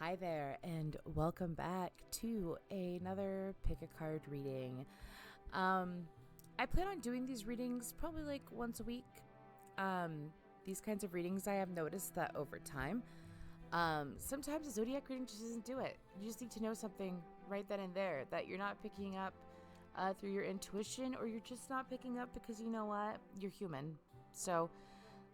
Hi there, and welcome back to another pick a card reading. I plan on doing these readings probably like once a week. These kinds of readings, I have noticed that over time, sometimes a zodiac reading just doesn't do it. You just need to know something right then and there that you're not picking up through your intuition, or you're just not picking up because you know what? You're human. So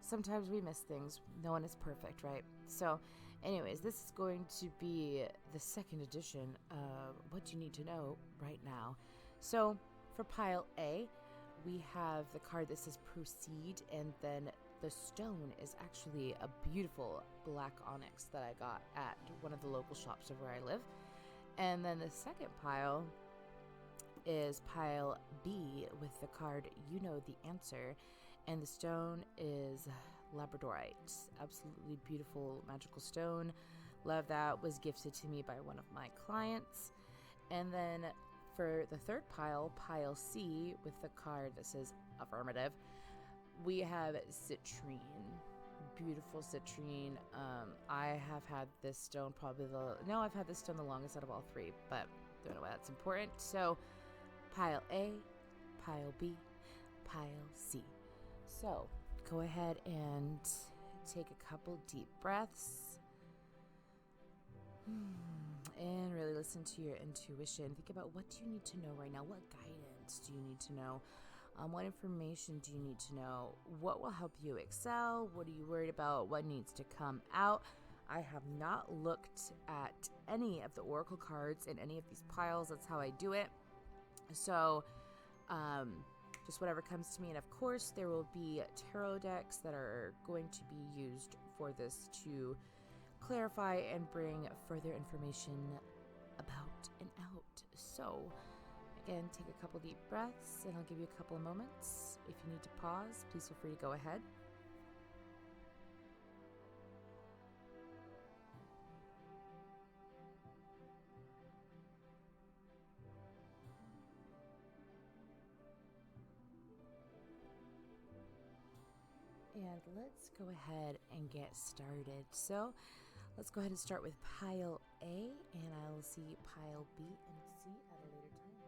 sometimes we miss things. No one is perfect, right? So, anyways, this is going to be the second edition of What You Need to Know right now. So, for pile A, we have the card that says Proceed, and then the stone is actually a beautiful black onyx that I got at one of the local shops of where I live. And then the second pile is pile B with the card You Know the Answer, and the stone is Labradorite. Absolutely beautiful, magical stone. Love that. Was gifted to me by one of my clients. And then for the third pile, pile C, with the card that says Affirmative, we have citrine. Beautiful citrine. I have had this stone I've had this stone the longest out of all three, but don't know why that's important. So pile A, pile B, pile C. So go ahead and take a couple deep breaths and really listen to your intuition. Think about, what do you need to know right now? What guidance do you need to know? What information do you need to know? What will help you excel? What are you worried about? What needs to come out? I have not looked at any of the oracle cards in any of these piles. That's how I do it. So, just whatever comes to me. And of course, there will be tarot decks that are going to be used for this to clarify and bring further information about and out. So, again, take a couple deep breaths, and I'll give you a couple of moments. If you need to pause, please feel free to go ahead. And let's go ahead and get started. So let's go ahead and start with pile A, and I'll see pile B and C at a later time.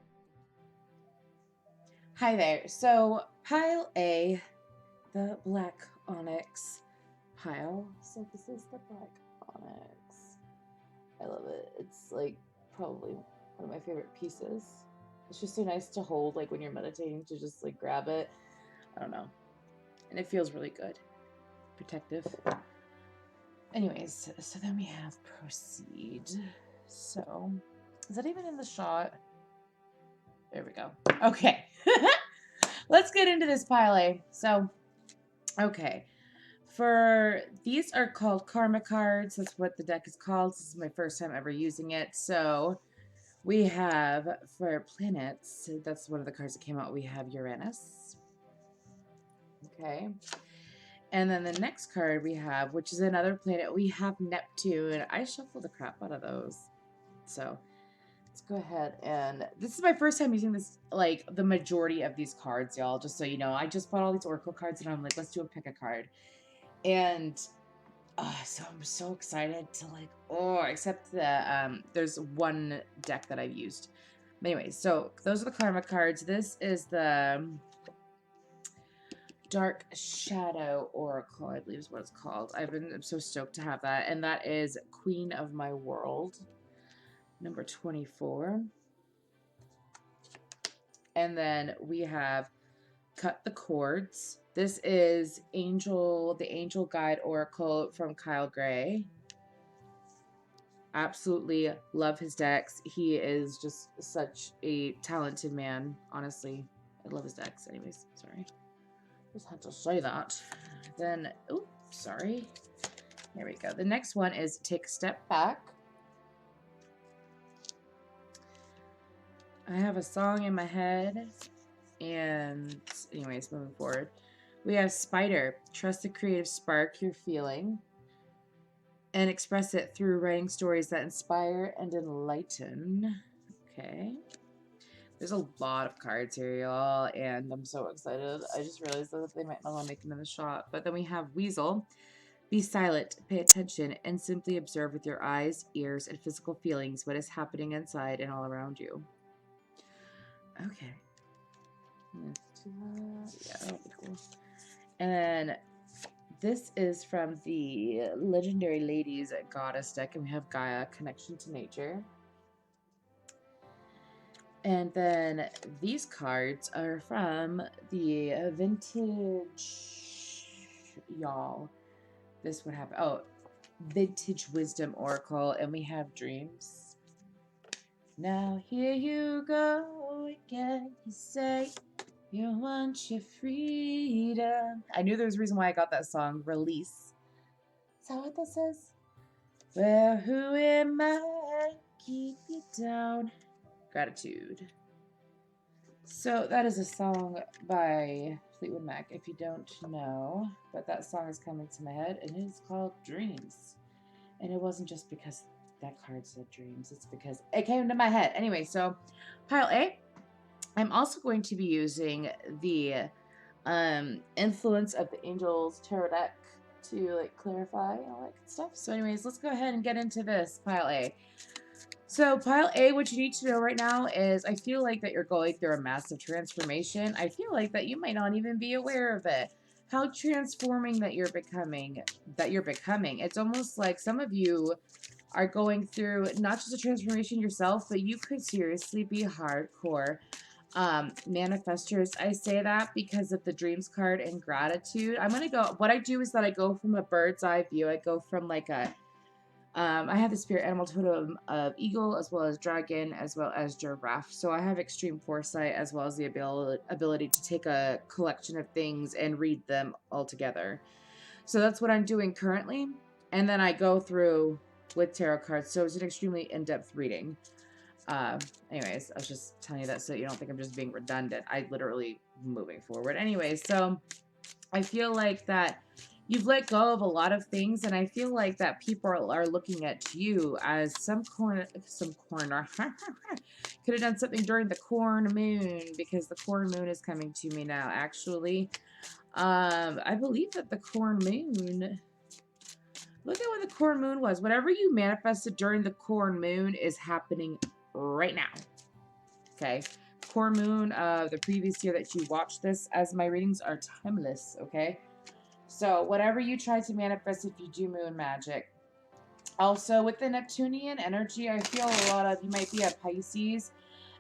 Hi there. So pile A, the black onyx pile. So this is the black onyx. I love it. It's like probably one of my favorite pieces. It's just so nice to hold, like when you're meditating, to just like grab it. I don't know. And it feels really good. Protective. Anyways, so then we have Proceed. So, is that even in the shot? There we go. Okay. Let's get into this pile A. So, okay. These are called karma cards. That's what the deck is called. This is my first time ever using it. So, we have, for planets, that's one of the cards that came out, we have Uranus. Okay. And then the next card we have, which is another planet, we have Neptune. I shuffled the crap out of those. So let's go ahead, and this is my first time using this, like the majority of these cards, y'all. Just so you know, I just bought all these oracle cards, and I'm like, let's do a pick a card. And so I'm so excited to except the there's one deck that I've used. But anyways, so those are the karma cards. This is the Dark Shadow Oracle, I believe is what it's called. I'm so stoked to have that. And that is Queen of My World, number 24. And then we have Cut the Cords. This is the Angel Guide Oracle from Kyle Gray. Absolutely love his decks. He is just such a talented man, honestly. I love his decks. Anyways, sorry. Just had to say that. Then, oops, sorry. There we go. The next one is Take a Step Back. I have a song in my head. And anyways, moving forward. We have Spider. Trust the creative spark you're feeling and express it through writing stories that inspire and enlighten. Okay. There's a lot of cards here, y'all, and I'm so excited. I just realized that they might not want to make them in the shot. But then we have Weasel. Be silent, pay attention, and simply observe with your eyes, ears, and physical feelings what is happening inside and all around you. Okay. Yeah, that'll be cool. And this is from the Legendary Ladies Goddess deck, and we have Gaia, Connection to Nature. And then these cards are from the Vintage, y'all. This would have, oh, Vintage Wisdom Oracle, and we have Dreams. Now here you go again, you say you want your freedom. I knew there was a reason why I got that song, Release. Is that what this says? Well, who am I? Keep you down. Gratitude. So that is a song by Fleetwood Mac, if you don't know. But that song is coming to my head, and it is called Dreams. And it wasn't just because that card said dreams. It's because it came to my head. Anyway, so pile A. I'm also going to be using the influence of the Angels Tarot deck to like clarify and all that good stuff. So anyways, let's go ahead and get into this pile A. So pile A, what you need to know right now is I feel like that you're going through a massive transformation. I feel like that you might not even be aware of it. How transforming that you're becoming. It's almost like some of you are going through not just a transformation yourself, but you could seriously be hardcore manifestors. I say that because of the dreams card and gratitude. I'm going to go, what I do is that I go from a bird's eye view. I go from like a, I have the spirit animal totem of eagle as well as dragon as well as giraffe. So I have extreme foresight as well as the ability to take a collection of things and read them all together. So that's what I'm doing currently. And then I go through with tarot cards. So it's an extremely in-depth reading. Anyways, I was just telling you that so you don't think I'm just being redundant. I literally moving forward. Anyways, so I feel like that you've let go of a lot of things, and I feel like that people are looking at you as some corner could have done something during the corn moon, because the corn moon is coming to me now. Actually, I believe that the corn moon. Look at what the corn moon was. Whatever you manifested during the corn moon is happening right now. Okay. Corn moon of the previous year that you watched this, as my readings are timeless. Okay. So whatever you try to manifest, if you do moon magic. Also with the Neptunian energy, I feel a lot of, you might be a Pisces,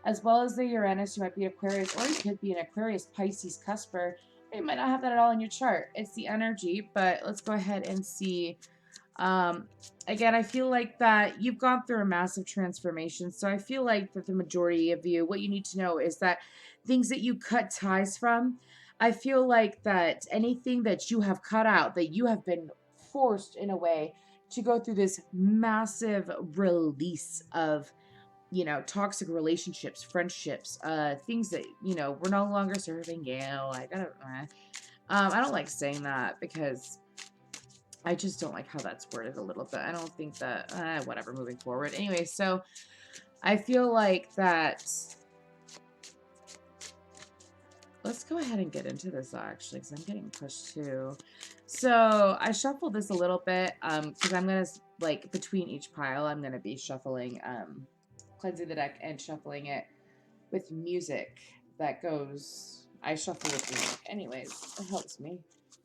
as well as the Uranus, you might be Aquarius, or you could be an Aquarius Pisces cusper. You might not have that at all in your chart. It's the energy, but let's go ahead and see. Again, I feel like that you've gone through a massive transformation. So I feel like that the majority of you, what you need to know is that things that you cut ties from, I feel like that anything that you have cut out, that you have been forced in a way to go through this massive release of, you know, toxic relationships, friendships, things that, you know, we're no longer serving you. Like, I don't like saying that because I just don't like how that's worded a little bit. I don't think that, whatever, moving forward. Anyway, so I feel like that, let's go ahead and get into this actually, because I'm getting pushed too. So I shuffled this a little bit, because I'm going to, like, between each pile, I'm going to be shuffling, cleansing the deck and shuffling it with music that goes, I shuffle with music. Anyways, it helps me,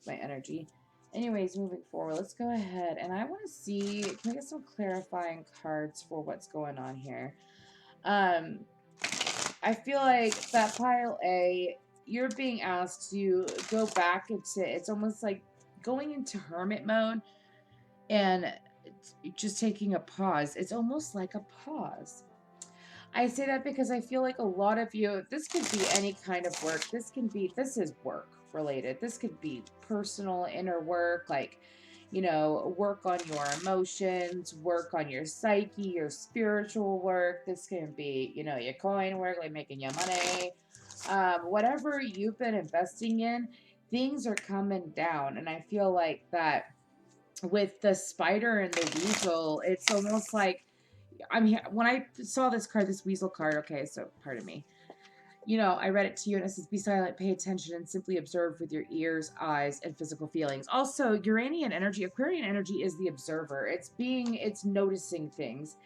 my energy. Anyways, moving forward, let's go ahead. And I want to see, can we get some clarifying cards for what's going on here? I feel like that pile A, you're being asked to go back into, it's almost like going into hermit mode and just taking a pause. It's almost like a pause. I say that because I feel like a lot of you, this could be any kind of work. This is work related. This could be personal, inner work, like, you know, work on your emotions, work on your psyche, your spiritual work. This can be, you know, your coin work, like making your money. Whatever you've been investing in, things are coming down. And I feel like that with the spider and the weasel, it's almost like, I mean, when I saw this card, this weasel card, okay, so pardon me. I read it to you and it says, be silent, pay attention, and simply observe with your ears, eyes, and physical feelings. Also, Uranian energy, Aquarian energy is the observer. It's noticing things.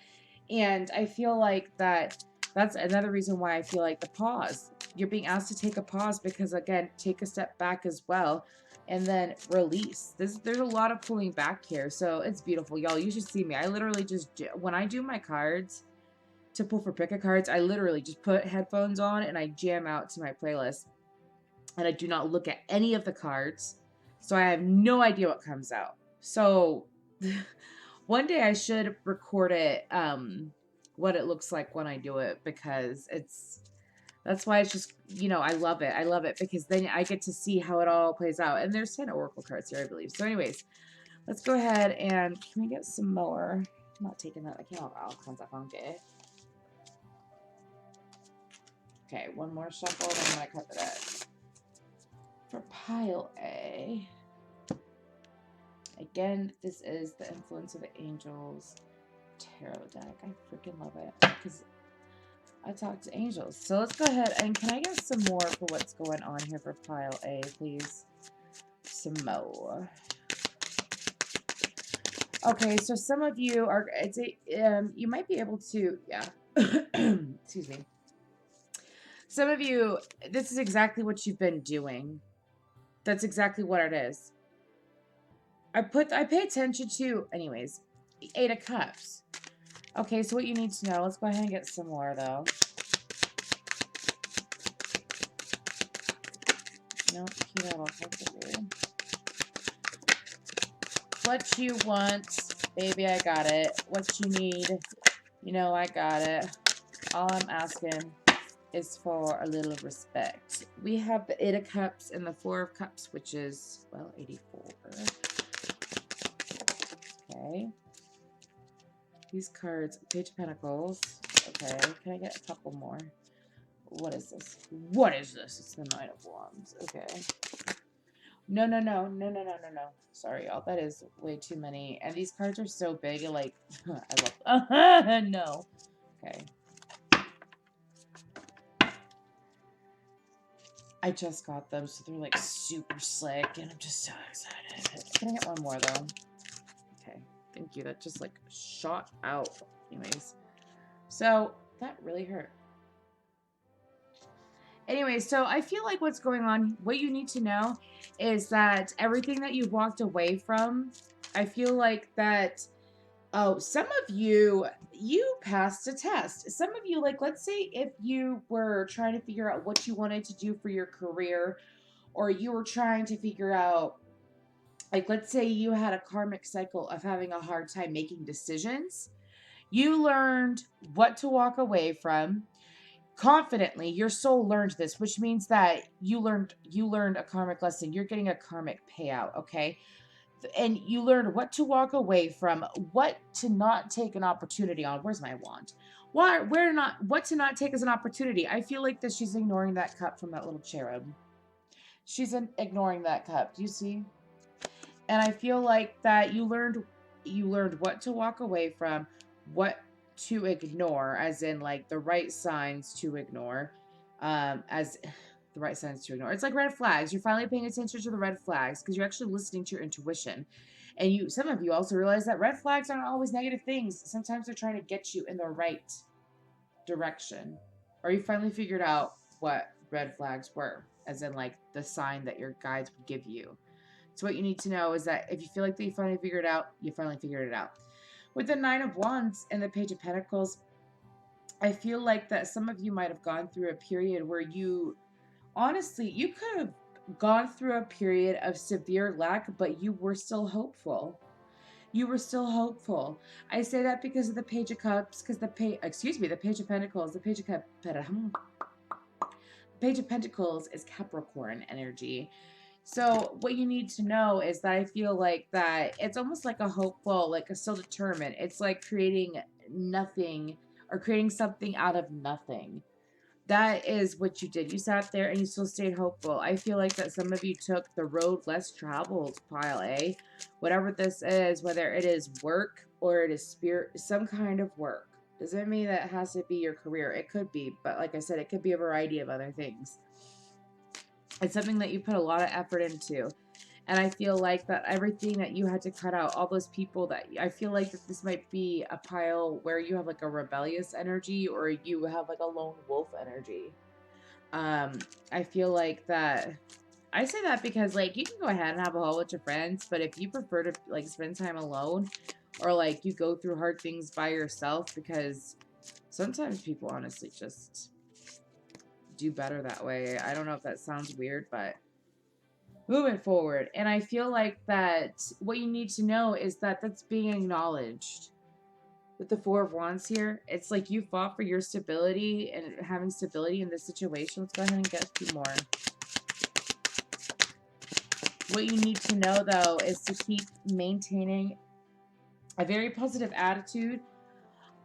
And I feel like that's another reason why I feel like the pause. You're being asked to take a pause because, again, take a step back as well and then release. There's a lot of pulling back here. So it's beautiful. Y'all, you should see me. I literally just, when I do my cards, to pull for pick a cards, I literally just put headphones on and I jam out to my playlist. And I do not look at any of the cards. So I have no idea what comes out. So one day I should record it, what it looks like when I do it, because that's why it's just, I love it. I love it because then I get to see how it all plays out. And there's 10 Oracle cards here, I believe. So anyways, let's go ahead and can we get some more? I'm not taking that. I can't have all kinds of funky. Okay, one more shuffle, then I'm going to cut the deck. For pile A, again, this is the Influence of the Angels tarot deck. I freaking love it because I talk to angels. So let's go ahead and can I get some more for what's going on here for pile A, please? Some more. Okay, so some of you are, you might be able to, yeah. Excuse me. Some of you, this is exactly what you've been doing. That's exactly what it is. I pay attention to, anyways, 8 of Cups. Okay, so what you need to know, let's go ahead and get some more, though. No, keep that all comfortably. What you want, baby, I got it. What you need, I got it. All I'm asking is for a little respect. We have the 8 of Cups and the 4 of Cups, which is, well, 84. Okay. These cards, Page of Pentacles. Okay, can I get a couple more? What is this? What is this? It's the Nine of Wands. Okay. No. Sorry, y'all. That is way too many. And these cards are so big. Like, I love no. Okay. I just got them, so they're like super slick, and I'm just so excited. Can I get one more, though? Okay. Thank you. That just like shot out. Anyways. So, that really hurt. Anyway, so I feel like what's going on, what you need to know is that everything that you've walked away from, I feel like that, some of you passed a test. Some of you, like, let's say if you were trying to figure out what you wanted to do for your career, or you were trying to figure out, like, let's say you had a karmic cycle of having a hard time making decisions. You learned what to walk away from. Confidently, your soul learned this, which means that you learned a karmic lesson. You're getting a karmic payout, okay? And you learned what to walk away from, what to not take an opportunity on. Where's my wand? What to not take as an opportunity. I feel like that she's ignoring that cup from that little cherub. She's ignoring that cup. Do you see? And I feel like that you learned what to walk away from, what to ignore, as in like the right signs to ignore, as the right signs to ignore. It's like red flags. You're finally paying attention to the red flags because you're actually listening to your intuition. And some of you also realize that red flags aren't always negative things. Sometimes they're trying to get you in the right direction. Or you finally figured out what red flags were, as in like the sign that your guides would give you. So what you need to know is that if you feel like that you finally figured it out, you finally figured it out. With the Nine of Wands and the Page of Pentacles, I feel like that some of you might have gone through a period where you could have gone through a period of severe lack, but you were still hopeful. You were still hopeful. I say that because of the Page of Cups, because the Page of Pentacles, the Page of Pentacles is Capricorn energy. So what you need to know is that I feel like that it's almost like a hopeful, like a still determined. It's like creating nothing or creating something out of nothing. That is what you did. You sat there and you still stayed hopeful. I feel like that some of you took the road less traveled, pile A. Whatever this is, whether it is work or it is spirit, some kind of work. Doesn't mean that it has to be your career. It could be, but like I said, it could be a variety of other things. It's something that you put a lot of effort into. And I feel like that everything that you had to cut out, all those people that I feel like that this might be a pile where you have like a rebellious energy or you have like a lone wolf energy. I feel like that I say that because like you can go ahead and have a whole bunch of friends, but if you prefer to like spend time alone or like you go through hard things by yourself, because sometimes people honestly just do better that way. I don't know if that sounds weird, but moving forward. And I feel like that what you need to know is that that's being acknowledged. With the Four of Wands here, it's like you fought for your stability and having stability in this situation. Let's go ahead and get a few more. What you need to know, though, is to keep maintaining a very positive attitude.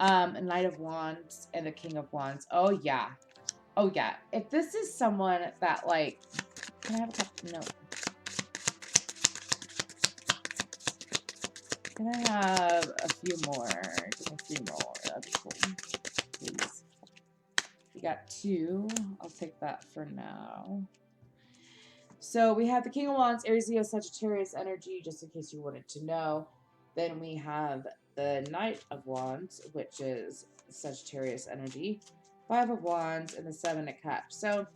A Knight of Wands and the King of Wands. Oh, yeah. Oh, yeah. If this is someone that, like... Can I have a couple? No. Can I have a few more? Give me 3 more. That'd be cool. Please. We got 2. I'll take that for now. So we have the King of Wands, Aries, Leo, Sagittarius energy, just in case you wanted to know. Then we have the Knight of Wands, which is Sagittarius energy, 5 of Wands, and the 7 of Cups. So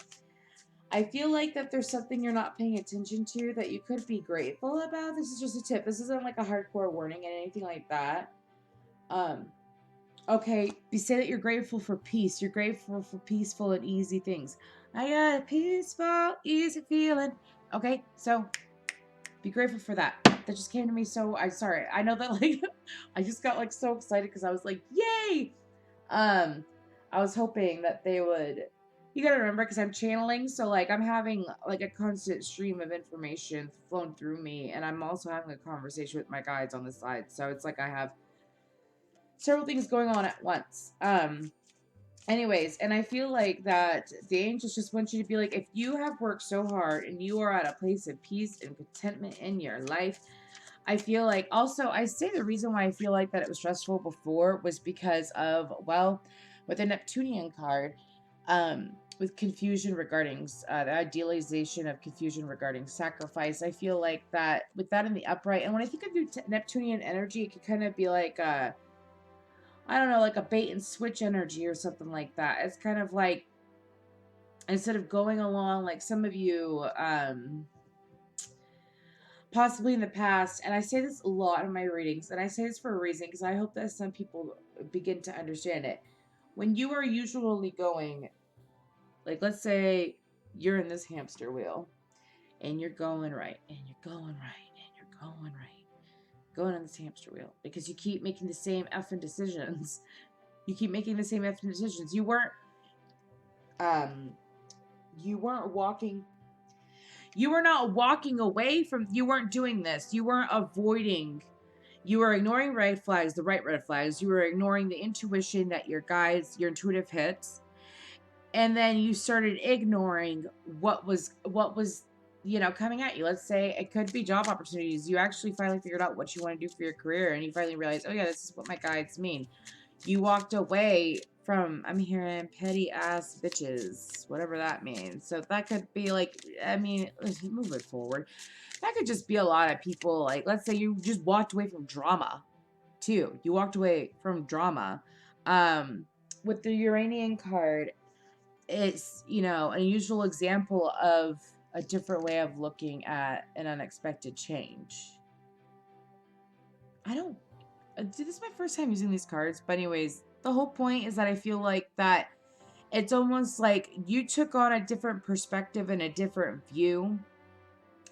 I feel like that there's something you're not paying attention to that you could be grateful about. This is just a tip. This isn't like a hardcore warning and anything like that. Okay, you say that you're grateful for peace. You're grateful for peaceful and easy things. I got a peaceful, easy feeling. Okay, so be grateful for that. That just came to me. So I'm sorry. I know that like I just got like so excited because I was like, yay! I was hoping that they would. You gotta remember, because I'm channeling, so like I'm having like a constant stream of information flowing through me, and I'm also having a conversation with my guides on the side. So it's like I have several things going on at once. Anyways, and I feel like that the angels just want you to be like, if you have worked so hard and you are at a place of peace and contentment in your life, I feel like also I say the reason why I feel like that it was stressful before was because of, well, with the Neptunian card, with confusion regarding the idealization of confusion regarding sacrifice. I feel like that with that in the upright, and when I think of your Neptunian energy, it could kind of be like I don't know, like a bait and switch energy or something like that. It's kind of like instead of going along like some of you possibly in the past, and I say this a lot in my readings, and I say this for a reason because I hope that some people begin to understand it. When you are usually going, like let's say you're in this hamster wheel and you're going right and you're going right and you're going right, going on this hamster wheel because you keep making the same effing decisions. You keep making the same effing decisions. You weren't walking, you were not walking away from, you weren't doing this, you weren't avoiding, you were ignoring red flags, the right red flags, you were ignoring the intuition that your guides, your intuitive hits, and then you started ignoring what was coming at you. Let's say it could be job opportunities. You actually finally figured out what you want to do for your career, and you finally realized, oh yeah, this is what my guides mean. You walked away from, I'm hearing petty ass bitches, whatever that means. So that could be like, I mean, move it forward. That could just be a lot of people. Like, let's say you just walked away from drama, too. You walked away from drama. With the Uranian card, it's, an unusual example of a different way of looking at an unexpected change. This is my first time using these cards, but anyways, the whole point is that I feel like that it's almost like you took on a different perspective and a different view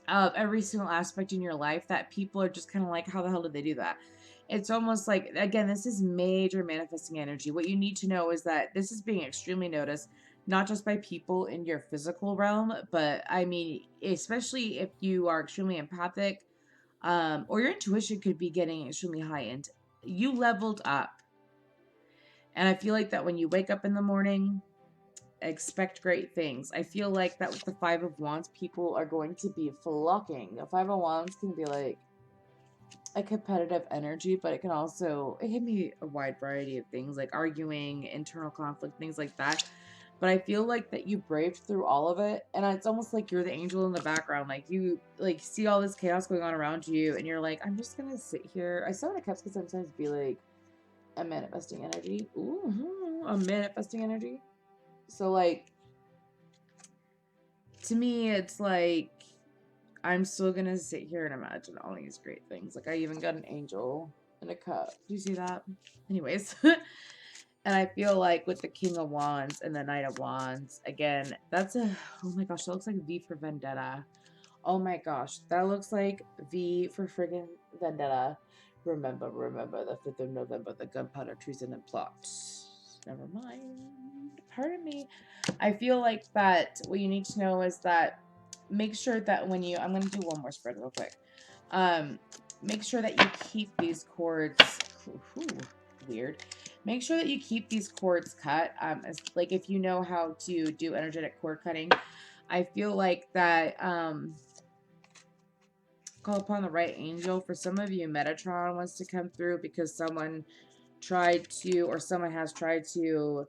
of every single aspect in your life that people are just kind of like, how the hell did they do that? It's almost like, again, this is major manifesting energy. What you need to know is that this is being extremely noticed, not just by people in your physical realm, but I mean, especially if you are extremely empathic, or your intuition could be getting extremely heightened. You leveled up. And I feel like that when you wake up in the morning, expect great things. I feel like that with the 5 of Wands, people are going to be flocking. The 5 of Wands can be like, a competitive energy, but it can be a wide variety of things like arguing, internal conflict, things like that. But I feel like that you braved through all of it, and it's almost like you're the angel in the background. Like you like see all this chaos going on around you, and you're like, I'm just gonna sit here. I saw the cups could sometimes be like a manifesting energy. Ooh, a manifesting energy. So like to me, it's like I'm still gonna sit here and imagine all these great things. Like I even got an angel in a cup. Do you see that? Anyways. And I feel like with the King of Wands and the Knight of Wands, again, oh my gosh, that looks like V for Vendetta. Oh my gosh, that looks like V for friggin' Vendetta. Remember the 5th of November, the gunpowder treason and plot. Never mind. Pardon me. I feel like that what you need to know is that make sure that I'm going to do one more spread real quick. Make sure that you keep these cords, weird. Make sure that you keep these cords cut. Like if you know how to do energetic cord cutting, I feel like that, call upon the right angel. For some of you, Metatron wants to come through because someone has tried to,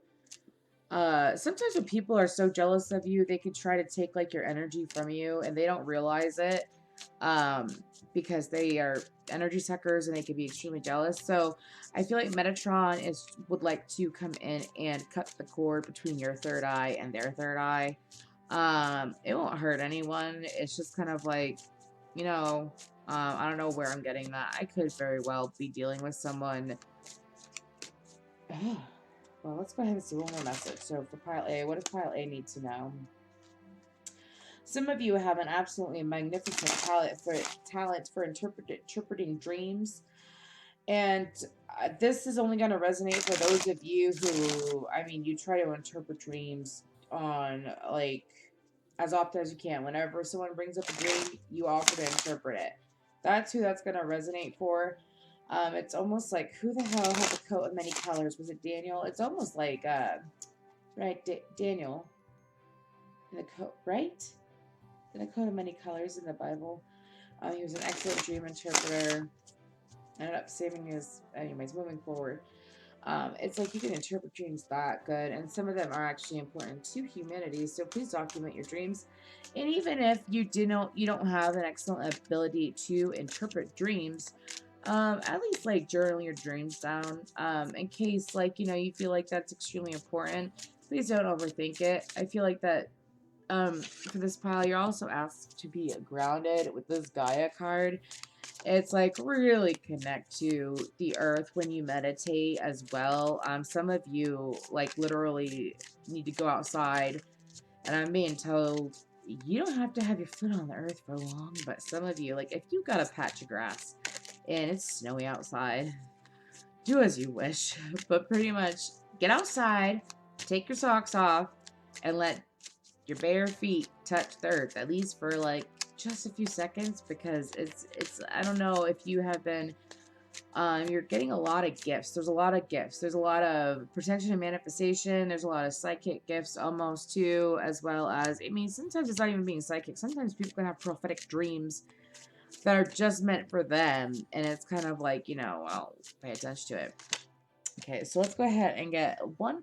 sometimes when people are so jealous of you, they could try to take like your energy from you and they don't realize it, because they are energy suckers and they can be extremely jealous. So I feel like Metatron would like to come in and cut the cord between your third eye and their third eye. It won't hurt anyone. It's just kind of like, I don't know where I'm getting that. I could very well be dealing with someone. Well, let's go ahead and see one more message. So for Pile A, what does Pile A need to know? Some of you have an absolutely magnificent talent for interpreting dreams. And this is only going to resonate for those of you who, you try to interpret dreams on, like, as often as you can. Whenever someone brings up a dream, you offer to interpret it. That's who that's going to resonate for. It's almost like, who the hell had the coat of many colors? Was it Daniel? It's almost like, right, Daniel. In the coat, right? In a coat of many colors in the Bible. He was an excellent dream interpreter. Ended up saving his, anyways, moving forward. It's like you can interpret dreams that good, and some of them are actually important to humanity. So please document your dreams. And even if you don't have an excellent ability to interpret dreams, at least like journal your dreams down. In case you feel like that's extremely important. Please don't overthink it. I feel like that for this pile, you're also asked to be grounded with this Gaia card. It's like really connect to the earth when you meditate as well. Some of you like literally need to go outside, and I'm being told you don't have to have your foot on the earth for long, but some of you, like if you got a patch of grass and it's snowy outside, do as you wish, but pretty much get outside, take your socks off, and let your bare feet touch the earth, at least for like just a few seconds, because it's I don't know if you have been you're getting a lot of gifts. There's a lot of gifts. There's a lot of protection and manifestation. There's a lot of psychic gifts almost too, as well as, sometimes it's not even being psychic. Sometimes people can have prophetic dreams that are just meant for them, and it's kind of like, I'll pay attention to it. Okay, so let's go ahead and get one.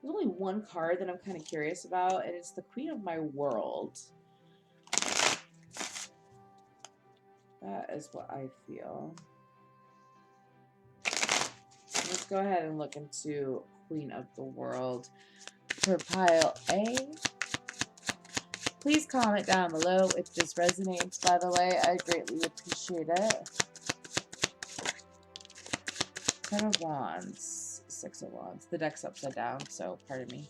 There's only one card that I'm kind of curious about, and it's the Queen of My World. That is what I feel. Let's go ahead and look into Queen of the World for pile A. Please comment down below if this resonates, by the way. I greatly appreciate it. Ten of Wands, Six of Wands. The deck's upside down, so pardon me.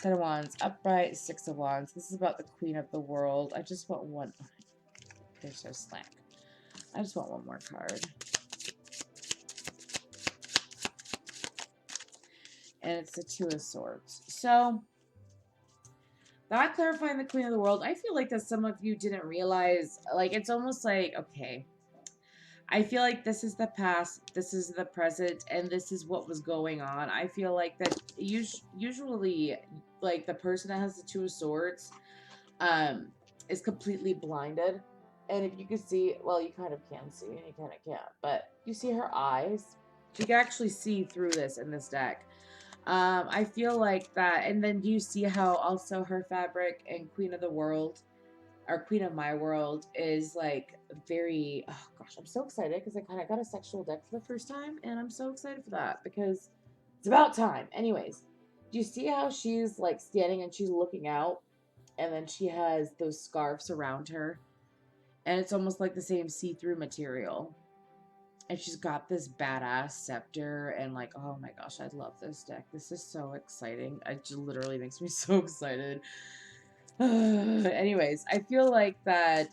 Ten of Wands, upright, Six of Wands. This is about the Queen of the World. I just want one. They're so slack. I just want one more card. And it's the Two of Swords. So, that clarifying the Queen of the World, I feel like that some of you didn't realize, like, it's almost like, okay, I feel like this is the past, this is the present, and this is what was going on. I feel like that usually, like, the person that has the Two of Swords is completely blinded. And if you could see, well, you kind of can see, and you kind of can't, but you see her eyes. You can actually see through this in this deck. I feel like that, and then you see how also her fabric and Queen of the World, or Queen of My World, is like very. Oh gosh, I'm so excited because I kind of got a sexual deck for the first time, and I'm so excited for that because it's about time. Anyways, do you see how she's like standing and she's looking out, and then she has those scarves around her, and it's almost like the same see-through material. And she's got this badass scepter, and like, oh my gosh, I love this deck. This is so exciting. It just literally makes me so excited. Anyways, I feel like that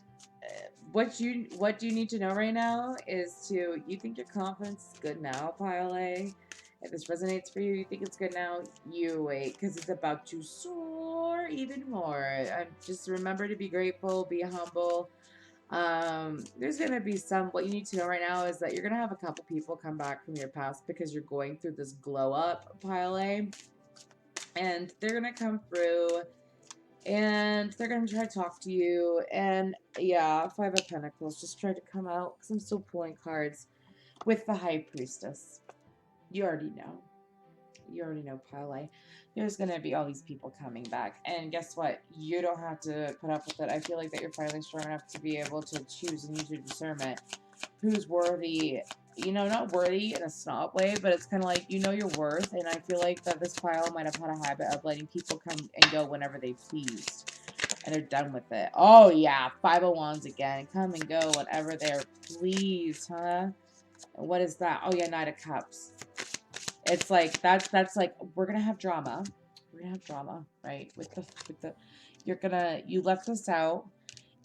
what you need to know right now is to you think your confidence is good now, Pile A. If this resonates for you, you think it's good now, you wait, because it's about to soar even more. Just remember to be grateful, be humble. There's gonna be some. What you need to know right now is that you're gonna have a couple people come back from your past because you're going through this glow up, Pile A, and they're gonna come through and they're gonna try to talk to you. And yeah, Five of Pentacles just tried to come out because I'm still pulling cards with the High Priestess. You already know. You already know, Parlay. There's gonna be all these people coming back, and guess what? You don't have to put up with it. I feel like that you're finally strong enough to be able to choose and use your discernment. Who's worthy? You know, not worthy in a snob way, but it's kind of like you know your worth. And I feel like that this file might have had a habit of letting people come and go whenever they pleased, and they're done with it. Oh yeah, 501s again, come and go whenever they're pleased, huh? And what is that? Oh yeah, Knight of Cups. It's like that's like we're gonna have drama. We're gonna have drama, right? With the you left us out,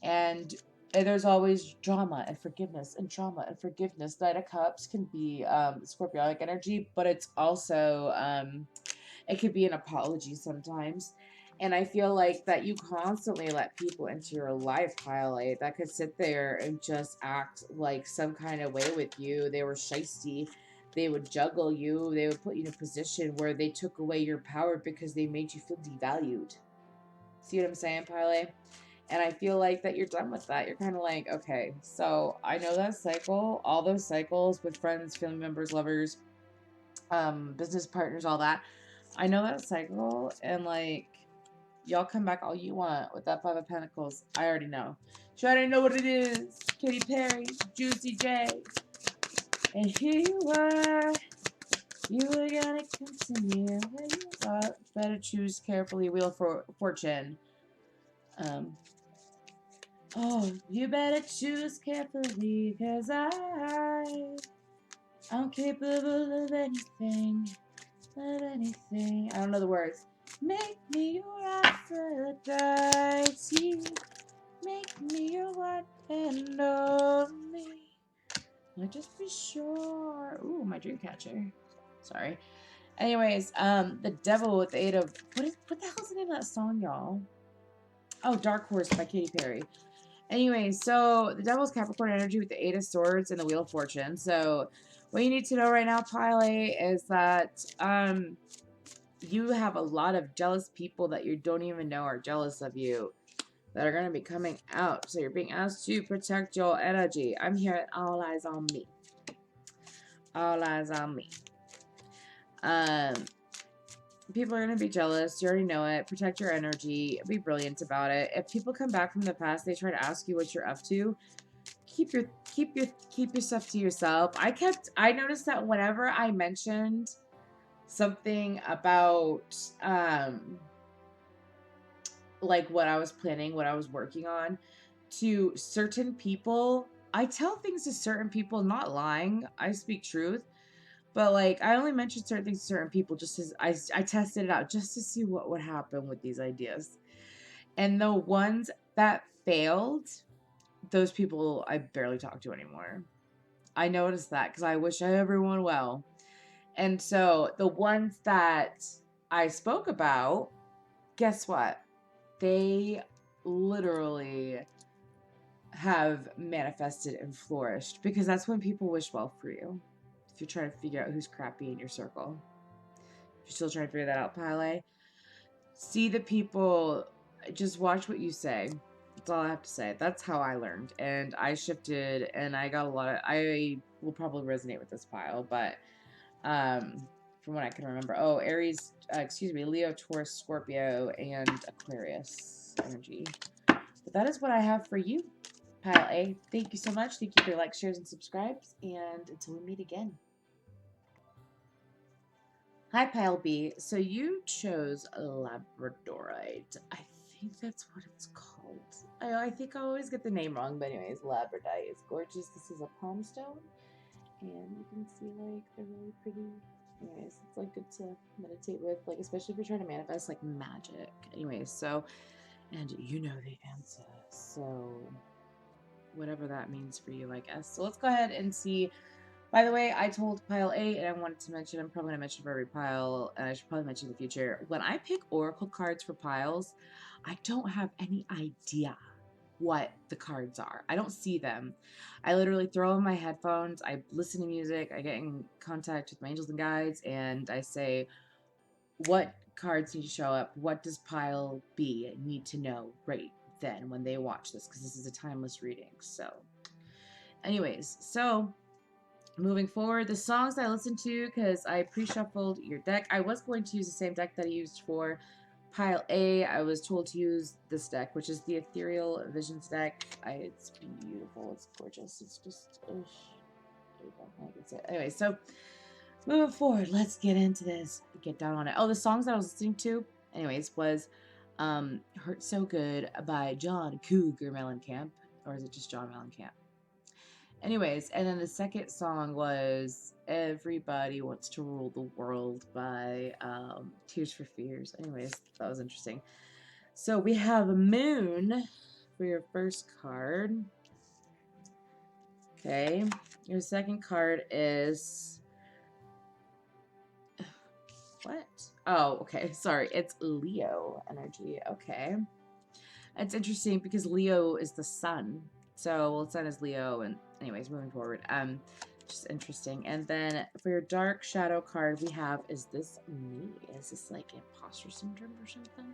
and there's always drama and forgiveness and drama and forgiveness. Knight of Cups can be Scorpionic energy, but it's also it could be an apology sometimes. And I feel like that you constantly let people into your life, Kyle, that could sit there and just act like some kind of way with you. They were shisty. They would juggle you. They would put you in a position where they took away your power because they made you feel devalued. See what I'm saying, Pile? And I feel like that you're done with that. You're kind of like, okay, so I know that cycle, all those cycles with friends, family members, lovers, business partners, all that. I know that cycle, and like, y'all come back all you want with that Five of Pentacles. I already know. You already know what it is. Katy Perry, Juicy J. And here you are. You are gonna continue where you are. Better choose carefully. Wheel for Fortune. Oh, you better choose carefully, cause I'm capable of anything. Of anything. I don't know the words. Make me your Aphrodite. Make me your one and only. Just be sure. Ooh, my dream catcher. Sorry. Anyways, the devil with the eight of what the hell's the name of that song, y'all? Oh, Dark Horse by Katy Perry. Anyway, so the devil's Capricorn energy with the Eight of Swords and the Wheel of Fortune. So what you need to know right now, Pile, is that you have a lot of jealous people that you don't even know are jealous of you that are going to be coming out. So you're being asked to protect your energy. I'm here at All Eyes on Me. All eyes on me. Um, People are going to be jealous. You already know it. Protect your energy. Be brilliant about it. If people come back from the past, they try to ask you what you're up to. Keep your stuff to yourself. I noticed that whenever I mentioned something about like what I was planning, what I was working on to certain people, I tell things to certain people, not lying. I speak truth. But like I only mentioned certain things to certain people just as I tested it out just to see what would happen with these ideas. And the ones that failed, those people I barely talk to anymore. I noticed that because I wish everyone well. And so the ones that I spoke about, guess what? They literally have manifested and flourished because that's when people wish well for you. If you're trying to figure out who's crappy in your circle, if you're still trying to figure that out, Pile, see the people, just watch what you say. That's all I have to say. That's how I learned. And I shifted and I got a lot of, I will probably resonate with this pile, but from what I can remember. Oh, Aries, Leo, Taurus, Scorpio, and Aquarius energy. But that is what I have for you, Pile A. Thank you so much. Thank you for your likes, shares, and subscribes. And until we meet again. Hi, Pile B. So you chose Labradorite. I think that's what it's called. I think I always get the name wrong, but anyways, Labradorite is gorgeous. This is a palm stone, and you can see like they're really pretty. Anyways, it's like good to meditate with, like especially if you're trying to manifest like magic. Anyways, so and you know the answer. So whatever that means for you, I guess. So let's go ahead and see. By the way, I told pile 8, and I wanted to mention, I'm probably going to mention for every pile, and I should probably mention in the future. When I pick oracle cards for piles, I don't have any idea what the cards are. I don't see them. I literally throw in my headphones, I listen to music, I get in contact with my angels and guides, and I say, what cards need to show up? What does pile B need to know right then when they watch this? Because this is a timeless reading. So, anyways, so moving forward, the songs I listened to, because I pre-shuffled your deck. I was going to use the same deck that I used for pile A. I was told to use this deck, which is the Ethereal Visions deck. It's beautiful. It's gorgeous. It's just, there you go. I can say it. Anyway, so moving forward, let's get into this. Get down on it. Oh, the songs that I was listening to, anyways, was Hurt So Good by John Cougar Mellencamp. Or is it just John Mellencamp? Anyways, and then the second song was Everybody Wants to Rule the World by Tears for Fears. Anyways, that was interesting. So we have a Moon for your first card. Okay. Your second card is... What? Oh, okay. Sorry. It's Leo energy. Okay. It's interesting because Leo is the sun. So, well, sun is Leo, and anyways, moving forward. Just interesting. And then for your dark shadow card, we have, is this me? Is this like imposter syndrome or something?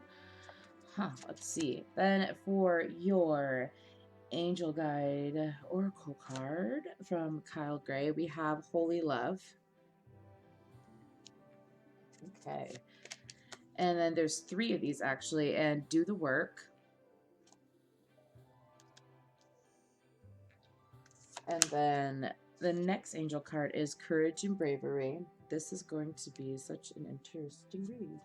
Huh, let's see. Then for your angel guide oracle card from Kyle Gray, we have Holy Love. Okay. And then there's 3 of these actually, and Do the Work. And then the next angel card is Courage and Bravery. This is going to be such an interesting read.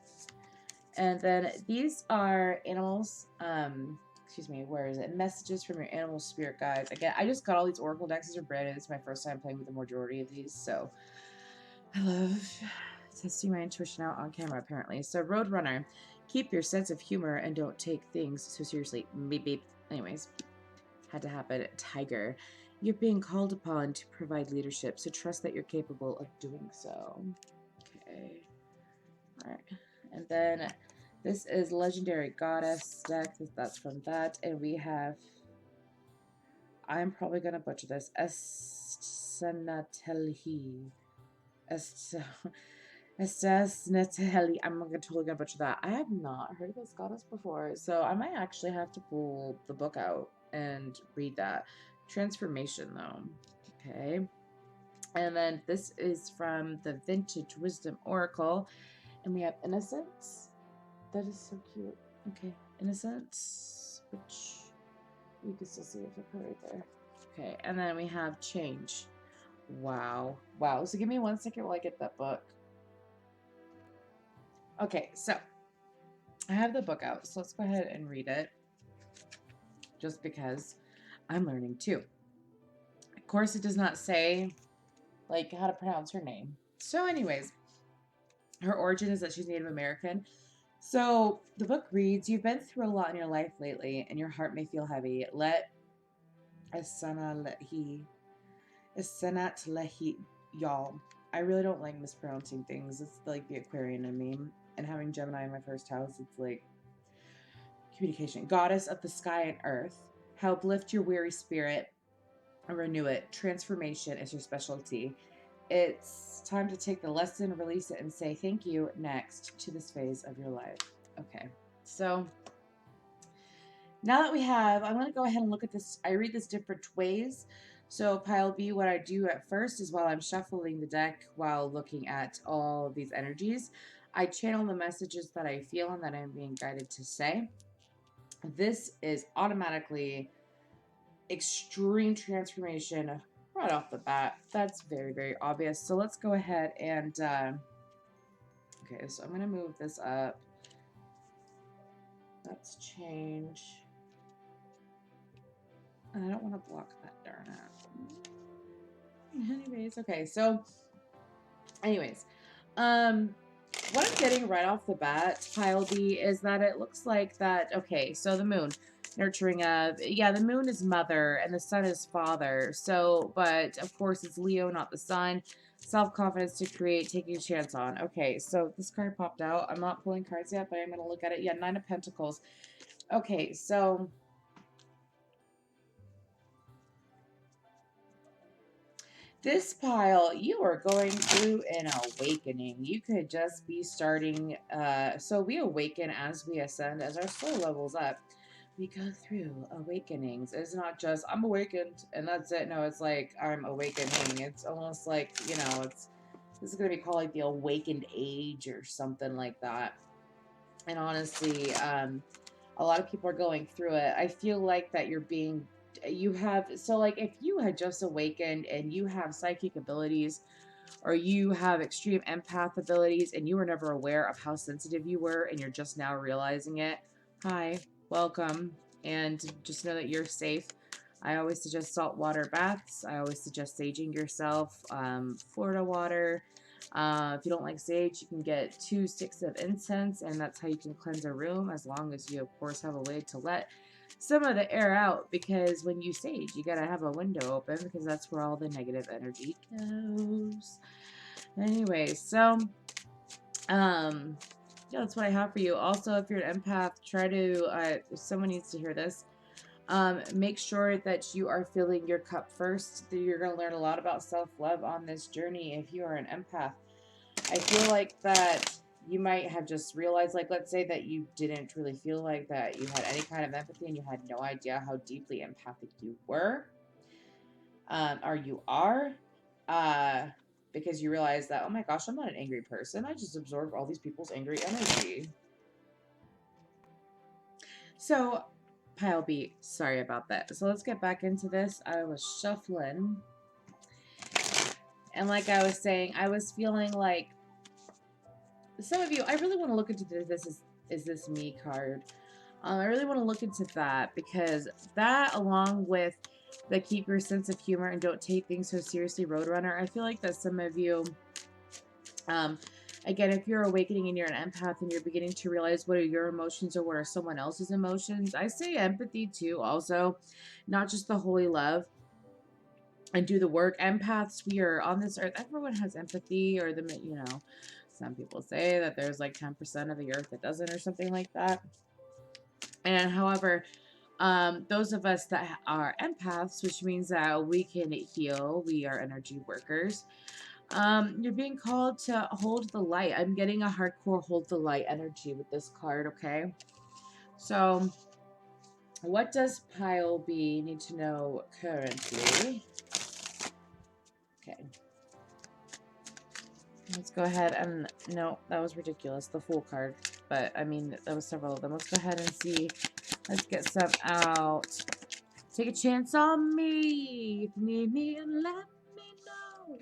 And then these are animals, where is it? Messages from your animal spirit guides. Again, I just got all these oracle decks. These are brand new. This is my first time playing with the majority of these, so I love testing my intuition out on camera, apparently. So Roadrunner, keep your sense of humor and don't take things so seriously. Beep, beep. Anyways, had to happen. Tiger, you're being called upon to provide leadership, so trust that you're capable of doing so. Okay. Alright. And then this is Legendary Goddess deck. That's from that. And we have, I'm probably going to butcher this, Estenatelhi. Estasnatelli. I'm totally going to butcher that. I have not heard of this goddess before, so I might actually have to pull the book out and read that. Transformation, though. Okay. And then this is from the Vintage Wisdom Oracle. And we have Innocence. That is so cute. Okay. Innocence, which you can still see it right there. Okay. And then we have Change. Wow. Wow. So give me 1 second while I get that book. Okay. So I have the book out. So let's go ahead and read it. Just because I'm learning too. Of course, it does not say like how to pronounce her name. So anyways, her origin is that she's Native American. So the book reads, you've been through a lot in your life lately and your heart may feel heavy. Let Esanat Lehi, y'all. I really don't like mispronouncing things. It's like the Aquarian in me. And having Gemini in my first house, it's like communication. Goddess of the sky and earth, help lift your weary spirit and renew it. Transformation is your specialty. It's time to take the lesson, release it, and say thank you next to this phase of your life. Okay, so Now that we have, I'm going to go ahead and look at this. I read this different ways. So pile B, what I do at first is while I'm shuffling the deck, while looking at all of these energies, I channel the messages that I feel and that I'm being guided to say. This is automatically extreme transformation right off the bat. That's very, very obvious. So let's go ahead and, okay, so I'm going to move this up. Let's change. I don't want to block that, darn it. Anyways, okay, so, anyways, what I'm getting right off the bat, pile B, is that it looks like that, okay, so the moon, nurturing of, yeah, the moon is mother and the sun is father. So, but of course it's Leo, not the sun. Self-confidence to create, taking a chance on. Okay, so this card popped out. I'm not pulling cards yet, but I'm going to look at it. Yeah, Nine of Pentacles. Okay, so this pile, you are going through an awakening. You could just be starting, so we awaken as we ascend, as our soul levels up. We go through awakenings. It's not just, I'm awakened, and that's it. No, it's like, I'm awakening. It's almost like, you know, this is going to be called like the awakened age or something like that. And honestly, a lot of people are going through it. I feel like that you have, so like if you had just awakened and you have psychic abilities or you have extreme empath abilities and you were never aware of how sensitive you were and you're just now realizing it, hi, welcome, and just know that you're safe. I always suggest saltwater baths. I always suggest saging yourself, Florida water. If you don't like sage, you can get 2 sticks of incense, and that's how you can cleanse a room, as long as you, of course, have a way to let some of the air out, because when you sage, you gotta have a window open, because that's where all the negative energy goes. Anyway, so, yeah, that's what I have for you. Also, if you're an empath, try to, if someone needs to hear this, make sure that you are filling your cup first. You're going to learn a lot about self-love on this journey if you are an empath. I feel like that you might have just realized, like, let's say that you didn't really feel like that you had any kind of empathy and you had no idea how deeply empathic you were, or you are, uh, because you realize that, oh my gosh, I'm not an angry person. I just absorb all these people's angry energy. So, pile B, sorry about that. So let's get back into this. I was shuffling. And like I was saying, I was feeling like some of you, I really want to look into is this me card. I really want to look into that, because that, along with the keep your sense of humor and don't take things so seriously Roadrunner, I feel like that some of you, again, if you're awakening and you're an empath and you're beginning to realize what are your emotions or what are someone else's emotions, I say empathy too, also, not just the holy love, and do the work. Empaths, we are on this earth, everyone has empathy, or the, you know, some people say that there's like 10% of the earth that doesn't, or something like that. And however, those of us that are empaths, which means that we can heal, we are energy workers. You're being called to hold the light. I'm getting a hardcore hold the light energy with this card, okay? So, what does pile B need to know currently? Okay. Let's go ahead and, no, that was ridiculous, the Fool card. But, I mean, that was several of them. Let's go ahead and see. Let's get some out. Take a chance on me. If you need me, let me know.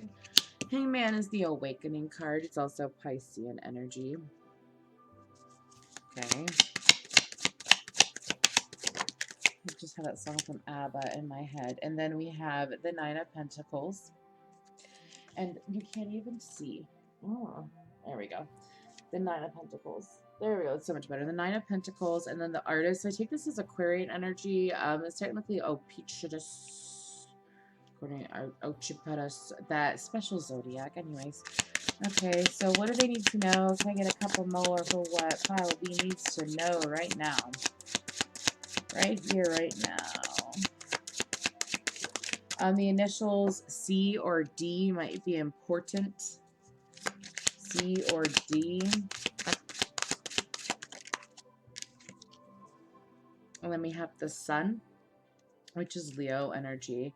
Hangman is the awakening card. It's also Piscean energy. Okay. I just had that song from ABBA in my head. And then we have the Nine of Pentacles. And you can't even see. Oh, there we go. The Nine of Pentacles. There we go. It's so much better. The Nine of Pentacles, and then the Artist. I take this as Aquarian energy. It's technically Opichidus, according to Ochipatus, that special zodiac. Anyways. Okay, so what do they need to know? Can I get a couple more for what Pile B needs to know right now? Right here, right now. The initials C or D might be important. C or D. And then we have the Sun, which is Leo energy.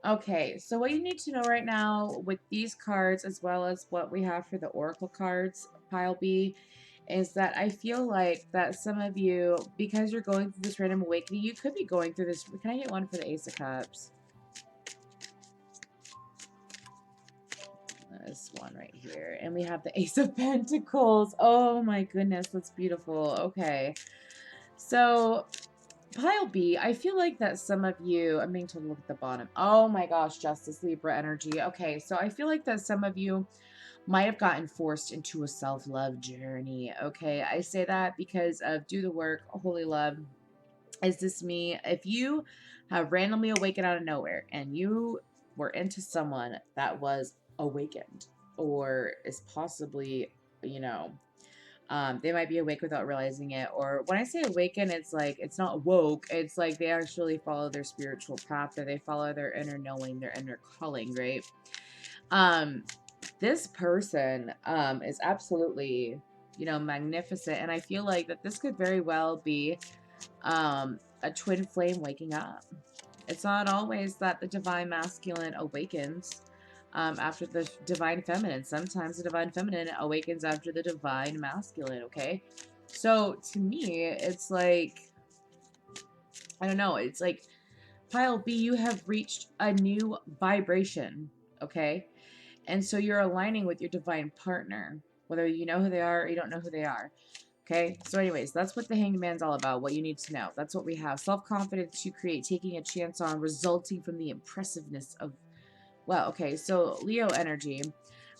Okay, so what you need to know right now with these cards, as well as what we have for the Oracle cards, pile B, is that I feel like that some of you, because you're going through this random awakening, you could be going through this. Can I get one for the Ace of Cups? This one right here. And we have the Ace of Pentacles. Oh my goodness, that's beautiful. Okay. So, pile B, I feel like that some of you, I'm being told to look at the bottom. Oh my gosh, Justice, Libra energy. Okay, so I feel like that some of you might have gotten forced into a self-love journey. Okay, I say that because of do the work, holy love. Is this me? If you have randomly awakened out of nowhere and you were into someone that was awakened or is possibly, you know, they might be awake without realizing it. Or when I say awaken, it's like, it's not woke. It's like they actually follow their spiritual path, or they follow their inner knowing, their inner calling, right? This person is absolutely, magnificent. And I feel like that this could very well be a twin flame waking up. It's not always that the divine masculine awakens after the divine feminine. Sometimes the divine feminine awakens after the divine masculine, okay? So to me, it's like, I don't know, it's like pile B, you have reached a new vibration, okay? And so you're aligning with your divine partner, whether you know who they are or you don't know who they are. Okay, so anyways, that's what the Hanged Man's all about, what you need to know. That's what we have. Self-confidence to create, taking a chance on, resulting from the impressiveness of, well, okay, so Leo energy.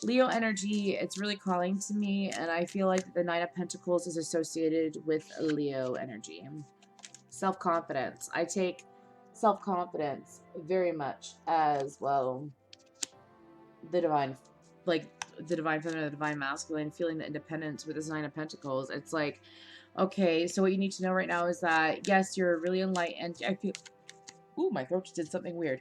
Leo energy, it's really calling to me, and I feel like the Nine of Pentacles is associated with Leo energy. Self-confidence. I take self-confidence very much as, well, the divine, like, the divine feminine, the divine masculine, feeling the independence with this Nine of Pentacles. It's like, okay, so what you need to know right now is that, yes, you're really enlightened. I feel, ooh, my throat just did something weird.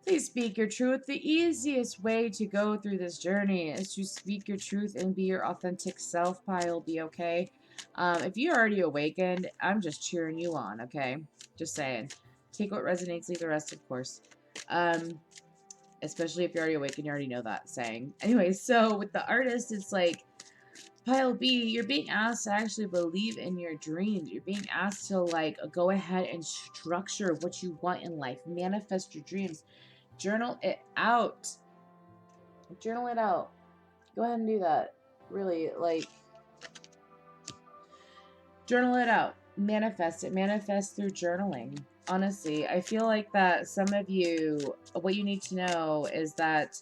Please speak your truth. The easiest way to go through this journey is to speak your truth and be your authentic self, pile. Be okay. If you're already awakened, I'm just cheering you on, okay? Just saying. Take what resonates, leave the rest, of course. Especially if you're already awakened, you already know that saying. Anyway, so with the artist, it's like, pile B, you're being asked to actually believe in your dreams. You're being asked to, like, go ahead and structure what you want in life. Manifest your dreams. Journal it out. Journal it out. Go ahead and do that. Really, like, journal it out. Manifest it. Manifest through journaling. Honestly, I feel like that some of you, what you need to know is that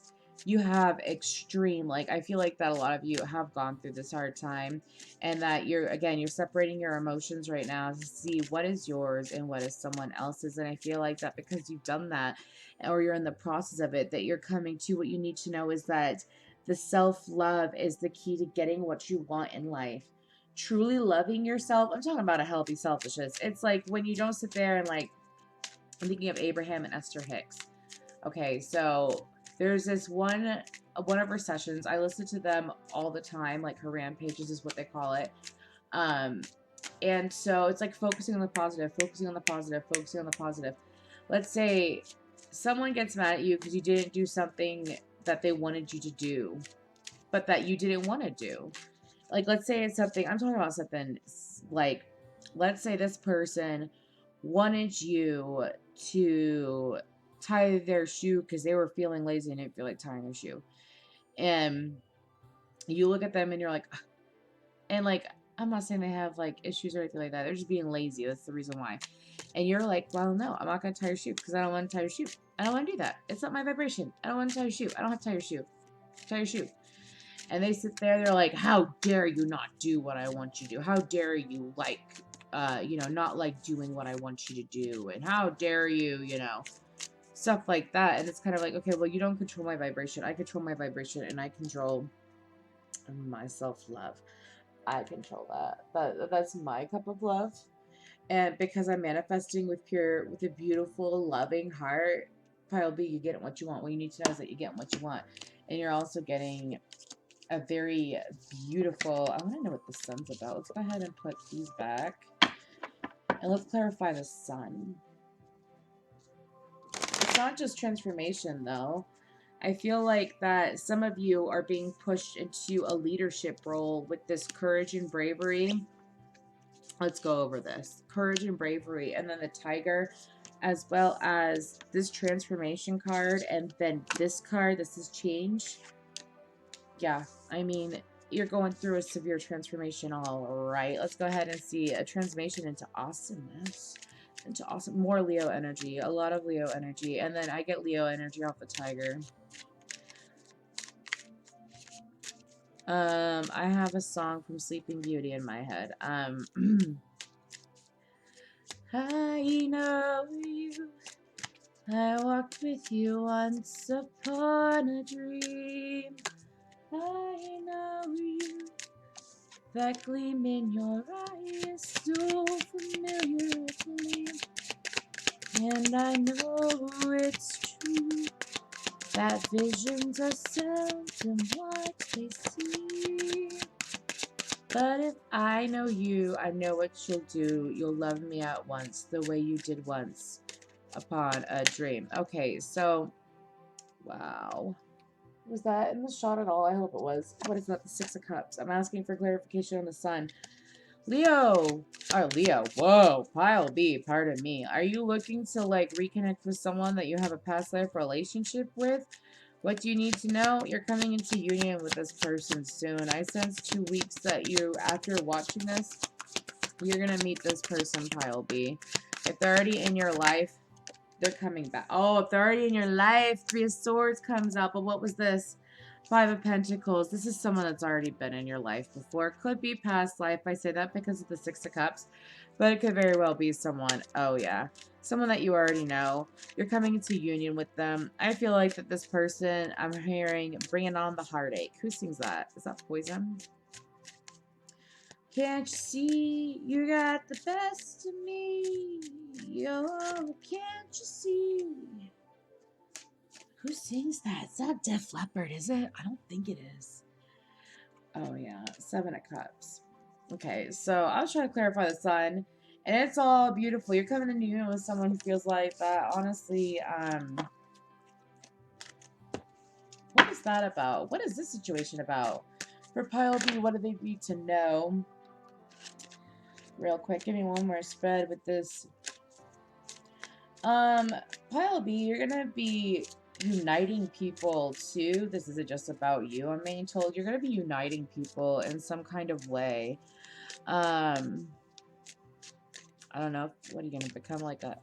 you have extreme, like, I feel like that a lot of you have gone through this hard time, and that you're separating your emotions right now to see what is yours and what is someone else's. And I feel like that because you've done that, or you're in the process of it, that you're coming to what you need to know is that the self-love is the key to getting what you want in life. Truly loving yourself. I'm talking about a healthy selfishness. It's like when you don't sit there and, like, I'm thinking of Abraham and Esther Hicks. Okay, so there's this one of her sessions. I listen to them all the time. Like, her rampages is what they call it. And so it's like focusing on the positive, focusing on the positive, focusing on the positive. Let's say someone gets mad at you because you didn't do something that they wanted you to do, but that you didn't want to do. Like, let's say it's something, I'm talking about something like, let's say this person wanted you to tie their shoe because they were feeling lazy and didn't feel like tying their shoe. And you look at them and you're like, "Ugh." And, like, I'm not saying they have, like, issues or anything like that. They're just being lazy. That's the reason why. And you're like, well, no, I'm not going to tie your shoe because I don't want to tie your shoe. I don't want to do that. It's not my vibration. I don't want to tie your shoe. I don't have to tie your shoe. Tie your shoe. And they sit there, they're like, how dare you not do what I want you to do? How dare you, like, not like doing what I want you to do? And how dare you, stuff like that. And it's kind of like, okay, well, you don't control my vibration. I control my vibration, and I control my self-love. I control that. That's my cup of love. And because I'm manifesting with a beautiful, loving heart, pile B, you get what you want. What you need to know is that you get what you want. And you're also getting a very beautiful, I want to know what the sun's about. Let's go ahead and put these back. And let's clarify the sun. It's not just transformation, though. I feel like that some of you are being pushed into a leadership role with this courage and bravery. Let's go over this. Courage and bravery. And then the tiger, as well as this transformation card. And then this card, this is change. Yeah, I mean, you're going through a severe transformation. All right. Let's go ahead and see a transformation into awesomeness. Into awesome. More Leo energy. A lot of Leo energy. And then I get Leo energy off the tiger. I have a song from Sleeping Beauty in my head. I know you. I walked with you once upon a dream. I know you. That gleam in your eye is so familiar to me. And I know it's true. That visions are seldom what they seem. But if I know you, I know what you'll do. You'll love me at once, the way you did once upon a dream. Okay, so, wow. Was that in the shot at all? I hope it was. What is that? The Six of Cups. I'm asking for clarification on the sun. Leo. Oh, Leo. Whoa. Pile B. Pardon me. Are you looking to, like, reconnect with someone that you have a past life relationship with? What do you need to know? You're coming into union with this person soon. I sense 2 weeks that you, after watching this, you're going to meet this person, Pile B. If they're already in your life, they're coming back. Oh, if they're already in your life, Three of Swords comes up. But what was this? Five of Pentacles. This is someone that's already been in your life before. Could be past life. I say that because of the Six of Cups. But it could very well be someone. Oh, yeah. Someone that you already know. You're coming into union with them. I feel like that this person, I'm hearing, bringing on the heartache. Who sings that? Is that Poison? Can't you see you got the best of me? Oh, can't you see? Who sings that? It's not Def Leppard, is it? I don't think it is. Oh, yeah. Seven of Cups. Okay, so I was trying to clarify the sun, and it's all beautiful. You're coming into union with someone who feels like that. Honestly, what is that about? What is this situation about? For Pile B, what do they need to know? Real quick, give me one more spread with this. Pile B, you're gonna be uniting people too. This isn't just about you. I'm being told you're gonna be uniting people in some kind of way. I don't know. What are you gonna become like a?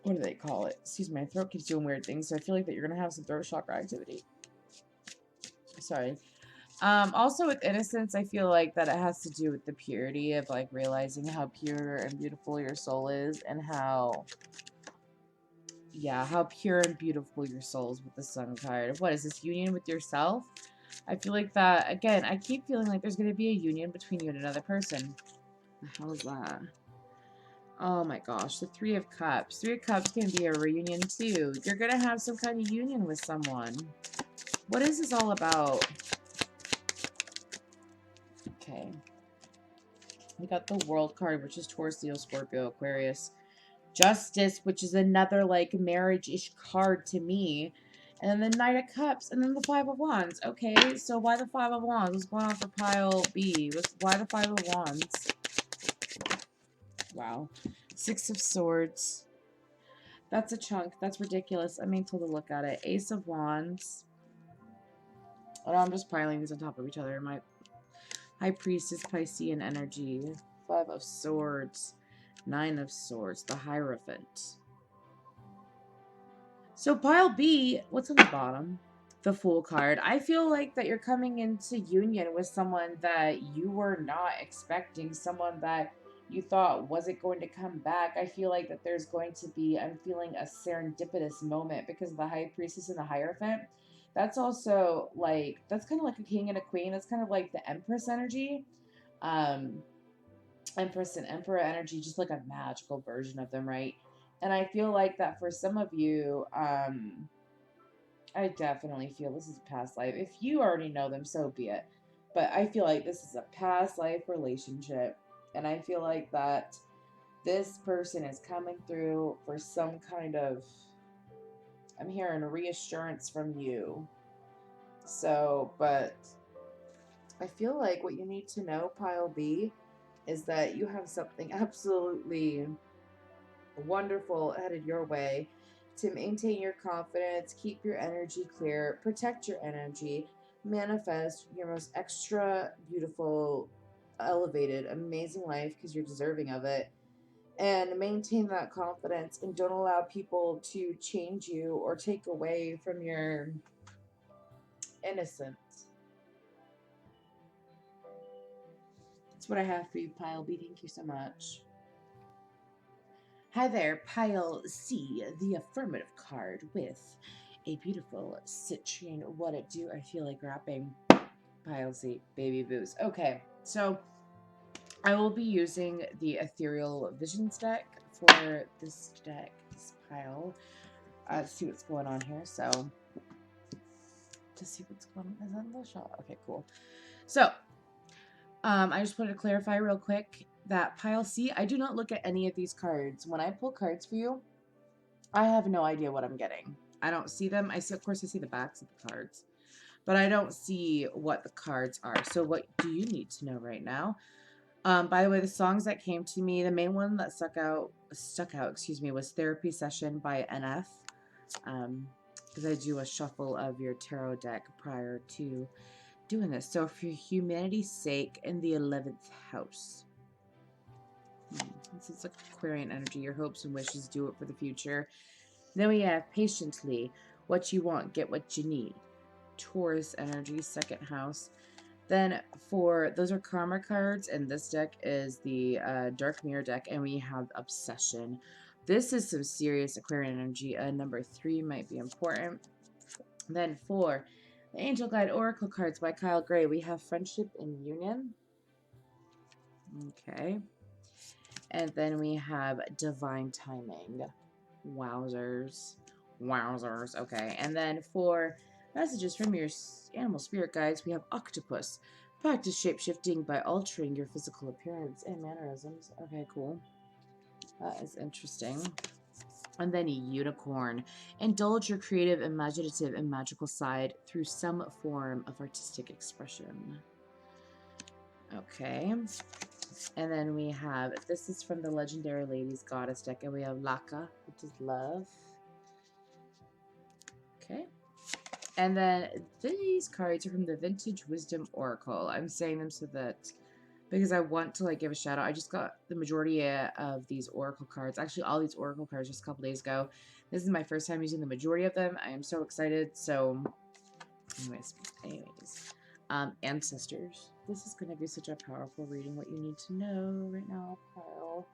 What do they call it? Excuse me, my throat keeps doing weird things, so I feel like that you're gonna have some throat chakra activity. Sorry. Also with innocence, I feel like that it has to do with the purity of like realizing how pure and beautiful your soul is, and how, yeah, how pure and beautiful your soul is with the Sun card. What is this, union with yourself? I feel like that, again, I keep feeling like there's going to be a union between you and another person. The hell is that? Oh my gosh, the Three of Cups. Three of Cups can be a reunion too. You're going to have some kind of union with someone. What is this all about? Okay. We got the World card, which is Taurus, Leo, Scorpio, Aquarius. Justice, which is another like marriage-ish card to me. And then the Knight of Cups, and then the Five of Wands. Okay, so why the Five of Wands? What's going on for Pile B? Why the Five of Wands? Wow. Six of Swords. That's a chunk. That's ridiculous. I mean, to look at it. Ace of Wands. Oh, no, I'm just piling these on top of each other. My High Priestess, Piscean energy. Five of Swords. Nine of Swords. The Hierophant. So Pile B, what's on the bottom? The Fool card. I feel like that you're coming into union with someone that you were not expecting, someone that you thought wasn't going to come back. I feel like that there's going to be, I'm feeling a serendipitous moment because of the High Priestess and the Hierophant. That's also like, that's kind of like a king and a queen. That's kind of like the Empress energy. Empress and Emperor energy, just like a magical version of them, right? And I feel like that for some of you, I definitely feel this is a past life. If you already know them, so be it. But I feel like this is a past life relationship. And I feel like that This person is coming through for some kind of, I'm hearing a reassurance from you. So, but I feel like what you need to know, Pile B, is that you have something absolutely wonderful headed your way to maintain your confidence, keep your energy clear, protect your energy, manifest your most extra beautiful, elevated, amazing life because you're deserving of it. And maintain that confidence and don't allow people to change you or take away from your innocence. That's what I have for you, Pile B. Thank you so much. Hi there, Pile C, the affirmative card with a beautiful citrine. What it do? I feel like rapping. Pile C, baby booze. Okay, so I will be using the Ethereal Visions deck for this deck, this pile. To see what's going on here. So, to see what's going on. Is that the shot? Okay, cool. So, I just wanted to clarify real quick that Pile C, I do not look at any of these cards. When I pull cards for you, I have no idea what I'm getting. I don't see them. I see, of course, I see the backs of the cards, but I don't see what the cards are. So what do you need to know right now? By the way, the songs that came to me, the main one that stuck out, was Therapy Session by NF. Because I do a shuffle of your tarot deck prior to doing this. So for humanity's sake, in the 11th house. This is Aquarian energy. Your hopes and wishes, do it for the future. Then we have patiently, what you want, get what you need. Taurus energy, second house. Then for, those are karma cards, and this deck is the Dark Mirror deck, and we have obsession. This is some serious Aquarian energy. Number 3 might be important. Then for the Angel Guide Oracle cards by Kyle Gray, we have friendship and union. Okay. And then we have divine timing. Wowzers. Wowzers. Okay. And then for messages from your animal spirit guides, we have octopus. Practice shape-shifting by altering your physical appearance and mannerisms. Okay, cool. That is interesting. And then a unicorn. Indulge your creative, imaginative, and magical side through some form of artistic expression. Okay. And then we have, this is from the Legendary Ladies Goddess deck, and we have Laka, which is love. Okay. And then these cards are from the Vintage Wisdom Oracle. I'm saying them so that, because I want to give a shout out. I just got the majority of these Oracle cards. Actually, all these Oracle cards just a couple days ago. This is my first time using the majority of them. I am so excited. So, anyways. Ancestors. This is going to be such a powerful reading. What you need to know right now, Pile.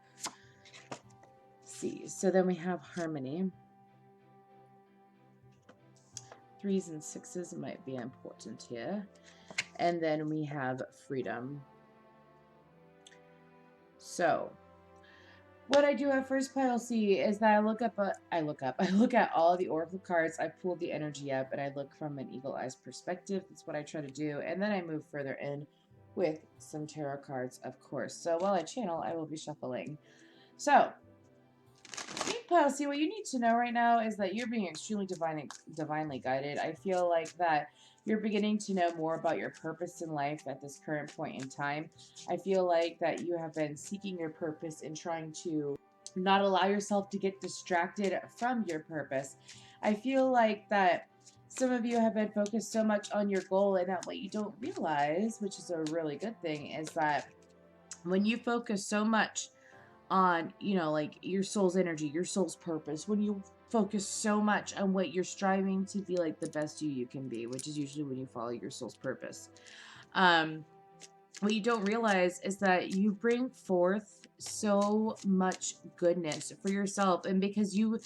See. So then we have harmony. 3s and 6s might be important here. And then we have freedom. So, what I do at first, Pile C, is that I look at all the Oracle cards, I pull the energy up, and I look from an eagle eyes perspective. That's what I try to do. And then I move further in with some tarot cards, of course. So while I channel, I will be shuffling. So, Pile C, what you need to know right now is that you're being extremely divinely guided. I feel like that you're beginning to know more about your purpose in life at this current point in time. I feel like that you have been seeking your purpose and trying to not allow yourself to get distracted from your purpose. I feel like that some of you have been focused so much on your goal, and that what you don't realize, which is a really good thing, is that when you focus so much on, your soul's energy, your soul's purpose, when you focus so much on what you're striving to be the best you can be, which is usually when you follow your soul's purpose. What you don't realize is that you bring forth so much goodness for yourself, and because you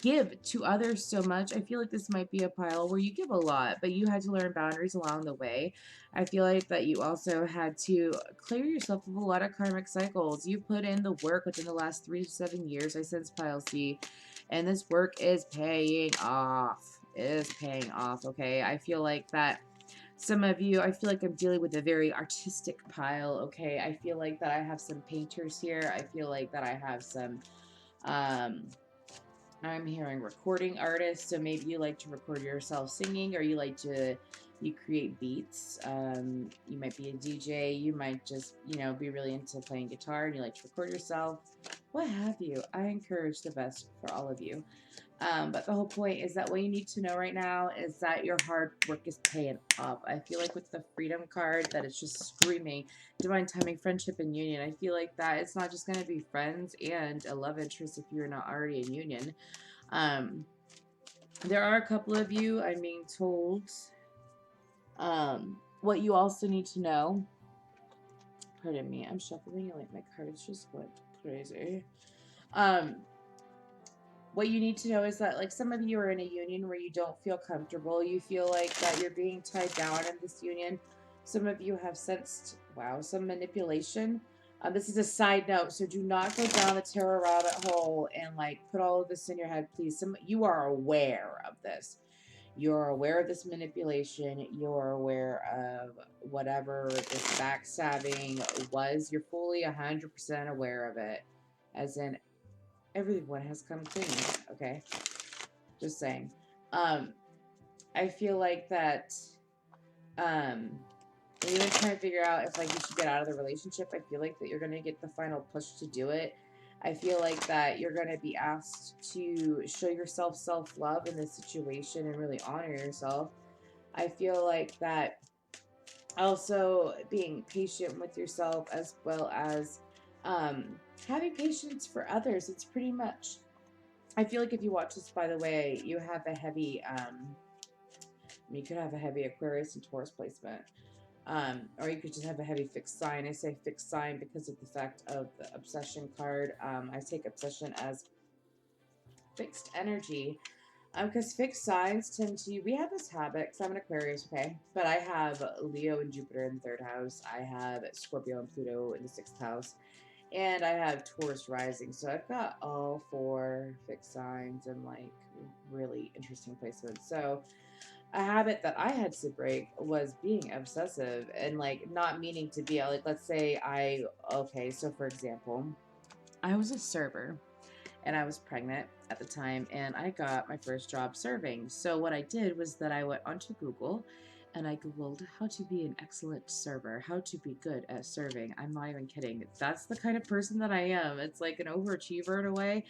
give to others so much. I feel like this might be a pile where you give a lot, but you had to learn boundaries along the way. I feel like that you also had to clear yourself of a lot of karmic cycles. You put in the work within the last 3 to 7 years, I sense, Pile C, and this work is paying off. It is paying off, okay? I feel like that Some of you, I feel like I'm dealing with a very artistic pile, okay? I feel like that I have some painters here. I feel like that I have some, um, I'm hearing recording artists. So maybe you like to record yourself singing, or you create beats. You might be a DJ. You might just, be really into playing guitar and you like to record yourself. What have you? I encourage the best for all of you. But the whole point is that what you need to know right now is that your hard work is paying off. I feel like with the freedom card that it's just screaming divine timing, friendship, and union. I feel like that it's not just going to be friends and a love interest if you're not already in union. Um, there are a couple of you, I'm being told. What you also need to know. Pardon me, I'm shuffling and like my cards just went crazy. Um, what you need to know is that like some of you are in a union where you don't feel comfortable. You feel like that you're being tied down in this union. Some of you have sensed, wow, some manipulation. This is a side note, so do not go down the tarot rabbit hole and like put all of this in your head, please. You are aware of this. You're aware of this manipulation. You're aware of whatever this backstabbing was. You're fully 100% aware of it, as in everyone has come clean. Okay, just saying. Um, I feel like that. When you've been trying to figure out if like you should get out of the relationship, I feel like that you're gonna get the final push to do it. I feel like that you're gonna be asked to show yourself self-love in this situation and really honor yourself. I feel like that also being patient with yourself as well as um, having patience for others. It's pretty much, I feel like if you watch this, by the way, you have a heavy, you could have a heavy Aquarius and Taurus placement. Or you could just have a heavy fixed sign. I say fixed sign because of the fact of the obsession card. I take obsession as fixed energy. Because fixed signs tend to, we have this habit, because I'm an Aquarius, okay? But I have Leo and Jupiter in the third house. I have Scorpio and Pluto in the sixth house. And I have Taurus rising. So I've got all four fixed signs and like really interesting placements. So a habit that I had to break was being obsessive and like not meaning to be. Like, let's say okay, so for example, I was a server and I was pregnant at the time and I got my first job serving. So what I did was that I went onto Google and I Googled how to be an excellent server, how to be good at serving. I'm not even kidding. That's the kind of person that I am. It's like an overachiever in a way.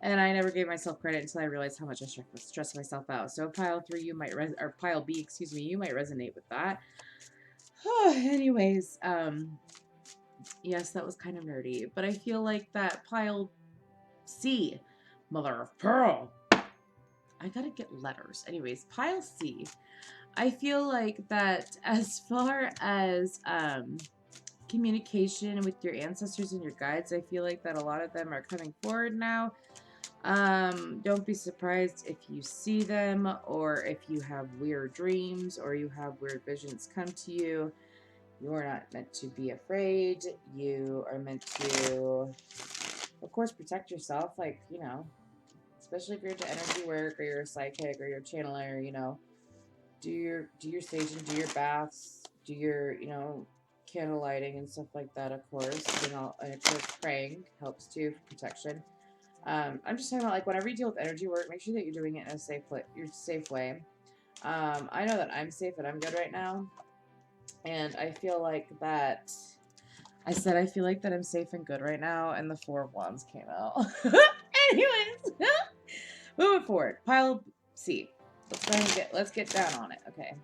And I never gave myself credit until I realized how much I stress myself out. So pile 3, you might or pile B, excuse me, you might resonate with that. Anyways, yes, that was kind of nerdy, but I feel like that pile C, mother of pearl. I gotta get letters. Anyways, pile C. I feel like that as far as communication with your ancestors and your guides, I feel like that a lot of them are coming forward now. Don't be surprised if you see them or if you have weird dreams or you have weird visions come to you. You're not meant to be afraid. You are meant to, of course, protect yourself. Like, especially if you're into energy work or you're a psychic or you're a channeler, do your staging, do your baths, do your, candle lighting and stuff like that, of course. And of course, praying helps too for protection. I'm just talking about like whenever you deal with energy work, make sure that you're doing it in a safe way. I know that I'm safe and I'm good right now, and I feel like that. I said I feel like that I'm safe and good right now, and the Four of Wands came out. Anyways, moving forward, pile C. Let's get down on it. Okay.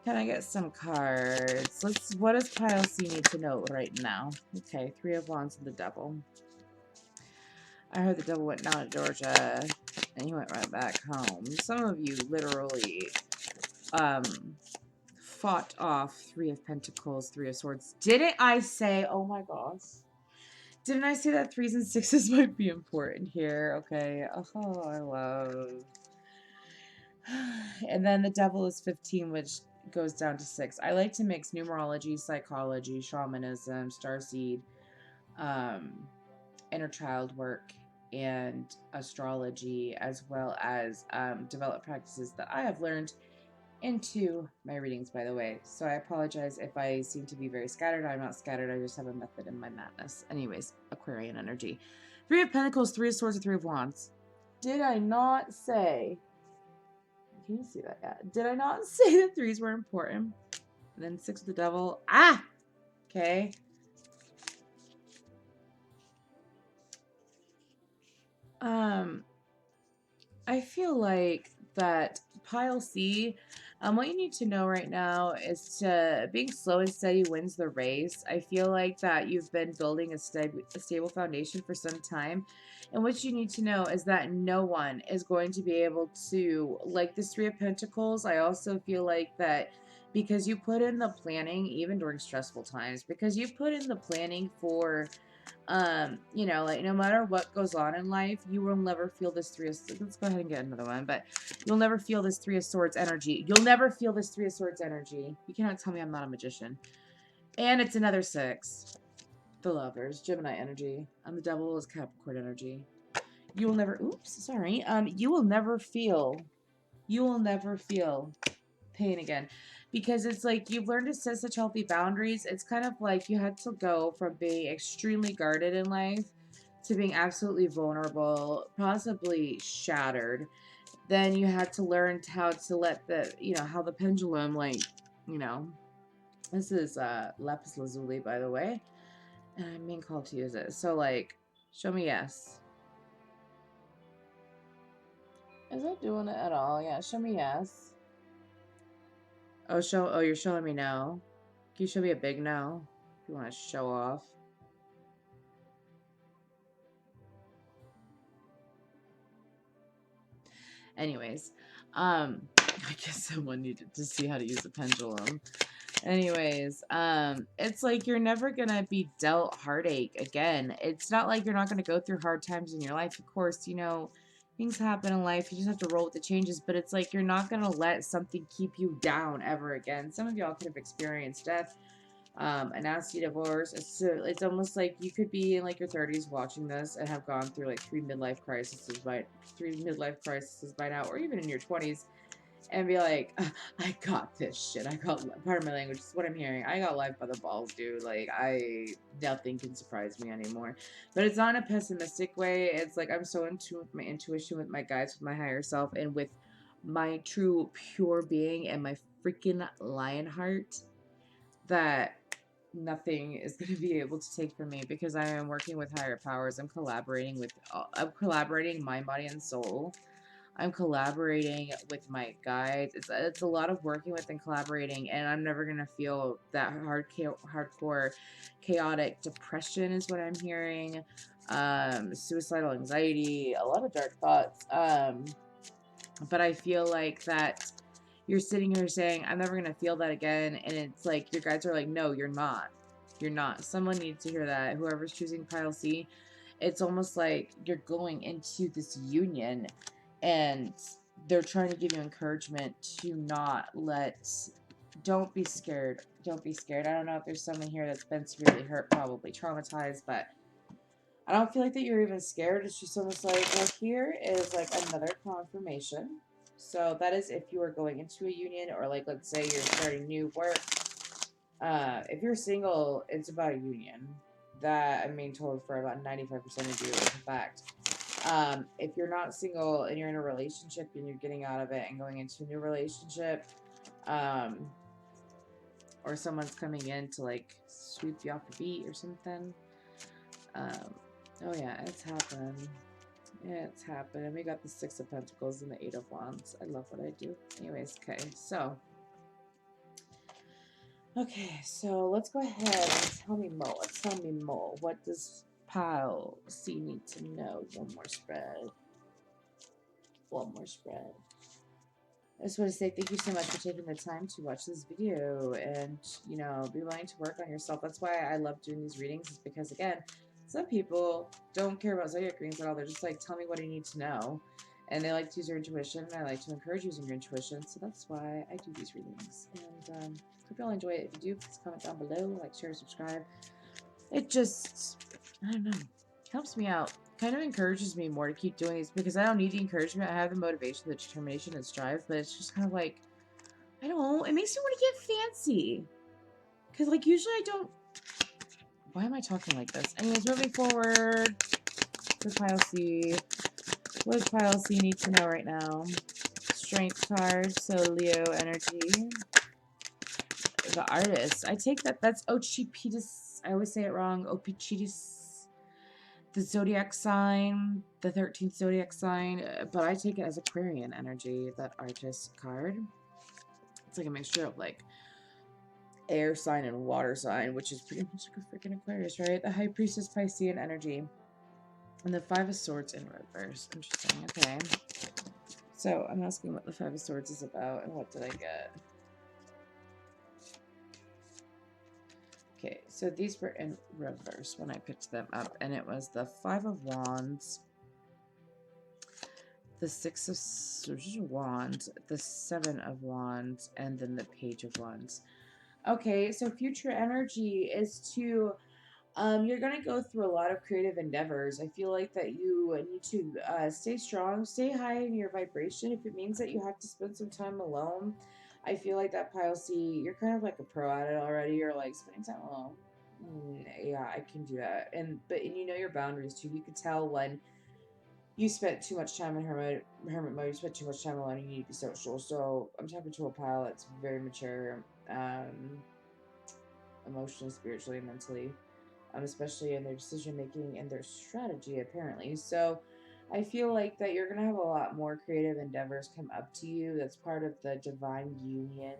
Can I get some cards? What does pile C need to know right now? Okay, Three of Wands and the Devil. I heard the devil went down to Georgia and he went right back home. Some of you literally fought off Three of Pentacles, Three of Swords. Didn't I say, oh my gosh. Didn't I say that 3s and 6s might be important here? Okay. Oh, I love. And then the devil is 15, which goes down to 6. I like to mix numerology, psychology, shamanism, starseed, inner child work, and astrology, as well as develop practices that I have learned into my readings, by the way. So I apologize if I seem to be very scattered. I'm not scattered. I just have a method in my madness. Anyways, Aquarian energy. Three of Pentacles, Three of Swords, and Three of Wands. Did I not say... Can you see that? Yeah. Did I not say that threes were important? And then Six of the Devil. Ah! Okay. I feel like that pile C, what you need to know right now is to being slow and steady wins the race. I feel like that you've been building a stable foundation for some time. And what you need to know is that no one is going to be able to, like this Three of Pentacles, I also feel like that because you put in the planning, even during stressful times, because you put in the planning for you know, like no matter what goes on in life, you will never feel this let's go ahead and get another one, but you'll never feel this Three of Swords energy. You'll never feel this Three of Swords energy. You cannot tell me I'm not a magician. And it's another six. The Lovers, Gemini energy. And the Devil is Capricorn energy. You will never, oops, sorry. You will never feel pain again, because it's like you've learned to set such healthy boundaries. It's kind of like you had to go from being extremely guarded in life to being absolutely vulnerable, possibly shattered. Then you had to learn how to let the, you know, how the pendulum, like, you know, this is lapis lazuli, by the way, and I'm being called to use it. So like, show me yes. Is that doing it at all? Yeah, show me yes. Oh, you're showing me no. Can you show me a big no? If you want to show off. Anyways, I guess someone needed to see how to use a pendulum. Anyways, it's like you're never gonna be dealt heartache again. It's not like you're not gonna go through hard times in your life. Of course, you know, things happen in life. You just have to roll with the changes, but it's like you're not gonna let something keep you down ever again. Some of y'all could have experienced death, a nasty divorce. It's almost like you could be in like your 30s watching this and have gone through like three midlife crises by now, or even in your 20s, and be like, I got this shit. I got, part of my language is what I'm hearing. I got life by the balls, dude. Like, nothing can surprise me anymore. But it's not in a pessimistic way. It's like I'm so in tune with my intuition, with my guides, with my higher self, and with my true pure being and my freaking lion heart, that nothing is going to be able to take from me, because I am working with higher powers. I'm collaborating mind, body, and soul. I'm collaborating with my guides. It's a lot of working with and collaborating, and I'm never gonna feel that hardcore, chaotic depression is what I'm hearing. Suicidal anxiety, a lot of dark thoughts. But I feel like that you're sitting here saying, I'm never gonna feel that again, and it's like your guides are like, no, you're not. You're not. Someone needs to hear that. Whoever's choosing pile C, it's almost like you're going into this union, and they're trying to give you encouragement to not let, don't be scared. Don't be scared. I don't know if there's someone here that's been severely hurt, probably traumatized, but I don't feel like that you're even scared. It's just almost like, well, here is like another confirmation. So that is if you are going into a union, or like, let's say you're starting new work. If you're single, it's about a union. That I'm being told for about 95% of you is a fact. If you're not single and you're in a relationship and you're getting out of it and going into a new relationship, or someone's coming in to like sweep you off the beat or something. Oh yeah, it's happening. Yeah, it's happening. We got the Six of Pentacles and the Eight of Wands. I love what I do. Anyways, okay, so let's go ahead and tell me more. Tell me more. What does pile C need to know? One more spread. One more spread. I just want to say thank you so much for taking the time to watch this video and, you know, be willing to work on yourself. That's why I love doing these readings, is because, again, some people don't care about zodiac readings at all. They're just like, tell me what I need to know. And they like to use your intuition, and I like to encourage using your intuition. So that's why I do these readings. And hope y'all enjoy it. If you do, please comment down below, like, share, subscribe. It just, I don't know, helps me out. Kind of encourages me more to keep doing these, because I don't need the encouragement. I have the motivation, the determination, and strive, but it's just kind of like, I don't. It makes me want to get fancy. Because, like, usually I don't. Why am I talking like this? Anyways, moving forward for pile C. What does pile C need to know right now? Strength card, so Leo energy. The artist. I take that. That's Ochipitis. I always say it wrong. Opichitis. The zodiac sign, the 13th zodiac sign. But I take it as Aquarian energy, that artist card. It's like a mixture of like air sign and water sign, which is pretty much like a freaking Aquarius, right? The high priestess Piscean energy. And the Five of Swords in reverse. Interesting. Okay. So I'm asking what the Five of Swords is about and what did I get? Okay, so these were in reverse when I picked them up, and it was the Five of Wands, the Six of Wands, the Seven of Wands, and then the Page of Wands. Okay, so future energy is to you're going to go through a lot of creative endeavors. I feel like that you need to stay strong, stay high in your vibration. If it means that you have to spend some time alone, I feel like that pile C, you're kind of like a pro at it already. You're like spending time alone. Yeah, I can do that. And you know your boundaries too. You could tell when you spent too much time in hermit mode. You spent too much time alone. You need to be social. So I'm talking to a pile that's very mature, emotionally, spiritually, and mentally, especially in their decision making and their strategy, apparently. So I feel like that you're going to have a lot more creative endeavors come up to you. That's part of the divine union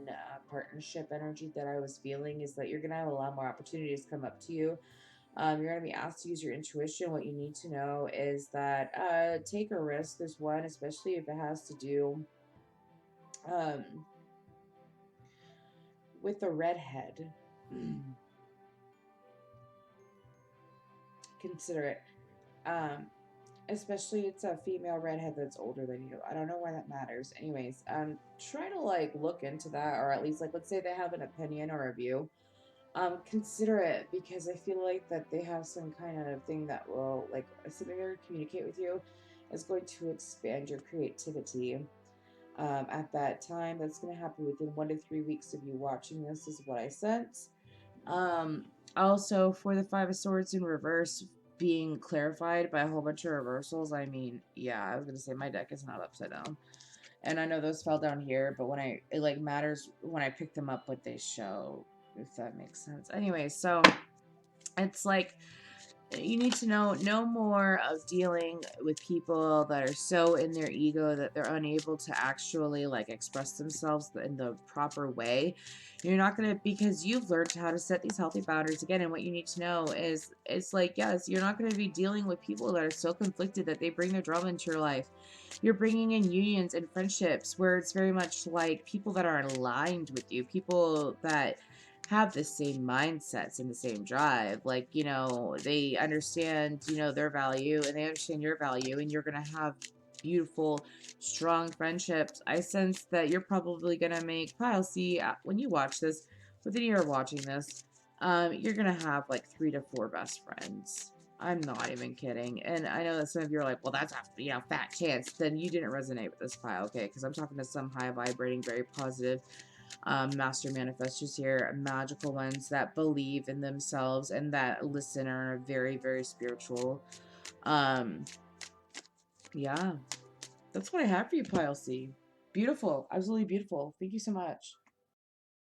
partnership energy that I was feeling, is that you're going to have a lot more opportunities come up to you. You're going to be asked to use your intuition. What you need to know is that take a risk. There's one, especially if it has to do um, with the redhead. Consider it. Um, Especially it's a female redhead that's older than you. I don't know why that matters. Anyways, try to like look into that, or at least like let's say they have an opinion or a view. Consider it, because I feel like that they have some kind of thing that will like something they're communicate with you is going to expand your creativity. At that time, that's going to happen within 1 to 3 weeks of you watching this, is what I sense. Um, Also, for the Five of Swords in reverse being clarified by a whole bunch of reversals, I mean, yeah, I was gonna say my deck is not upside down, and I know those fell down here, but when it like matters when I pick them up what they show, if that makes sense. Anyway, so it's like you need to know no more of dealing with people that are so in their ego that they're unable to actually like express themselves in the proper way. You're not going to, because you've learned how to set these healthy boundaries again. And what you need to know is it's like, yes, you're not going to be dealing with people that are so conflicted that they bring their drama into your life. You're bringing in unions and friendships where it's very much like people that are aligned with you, people that have the same mindsets and the same drive. Like, they understand, their value, and they understand your value, and you're going to have beautiful, strong friendships. I sense that you're probably going to make pile C when you watch this, within a year of watching this. You're going to have like 3 to 4 best friends. I'm not even kidding. And I know that some of you are like, well, that's a fat chance. Then you didn't resonate with this pile, okay? Because I'm talking to some high vibrating, very positive master manifestors here, magical ones that believe in themselves and that listen, are very, very spiritual. Um, yeah, that's what I have for you, Pile C. Beautiful, absolutely beautiful. Thank you so much.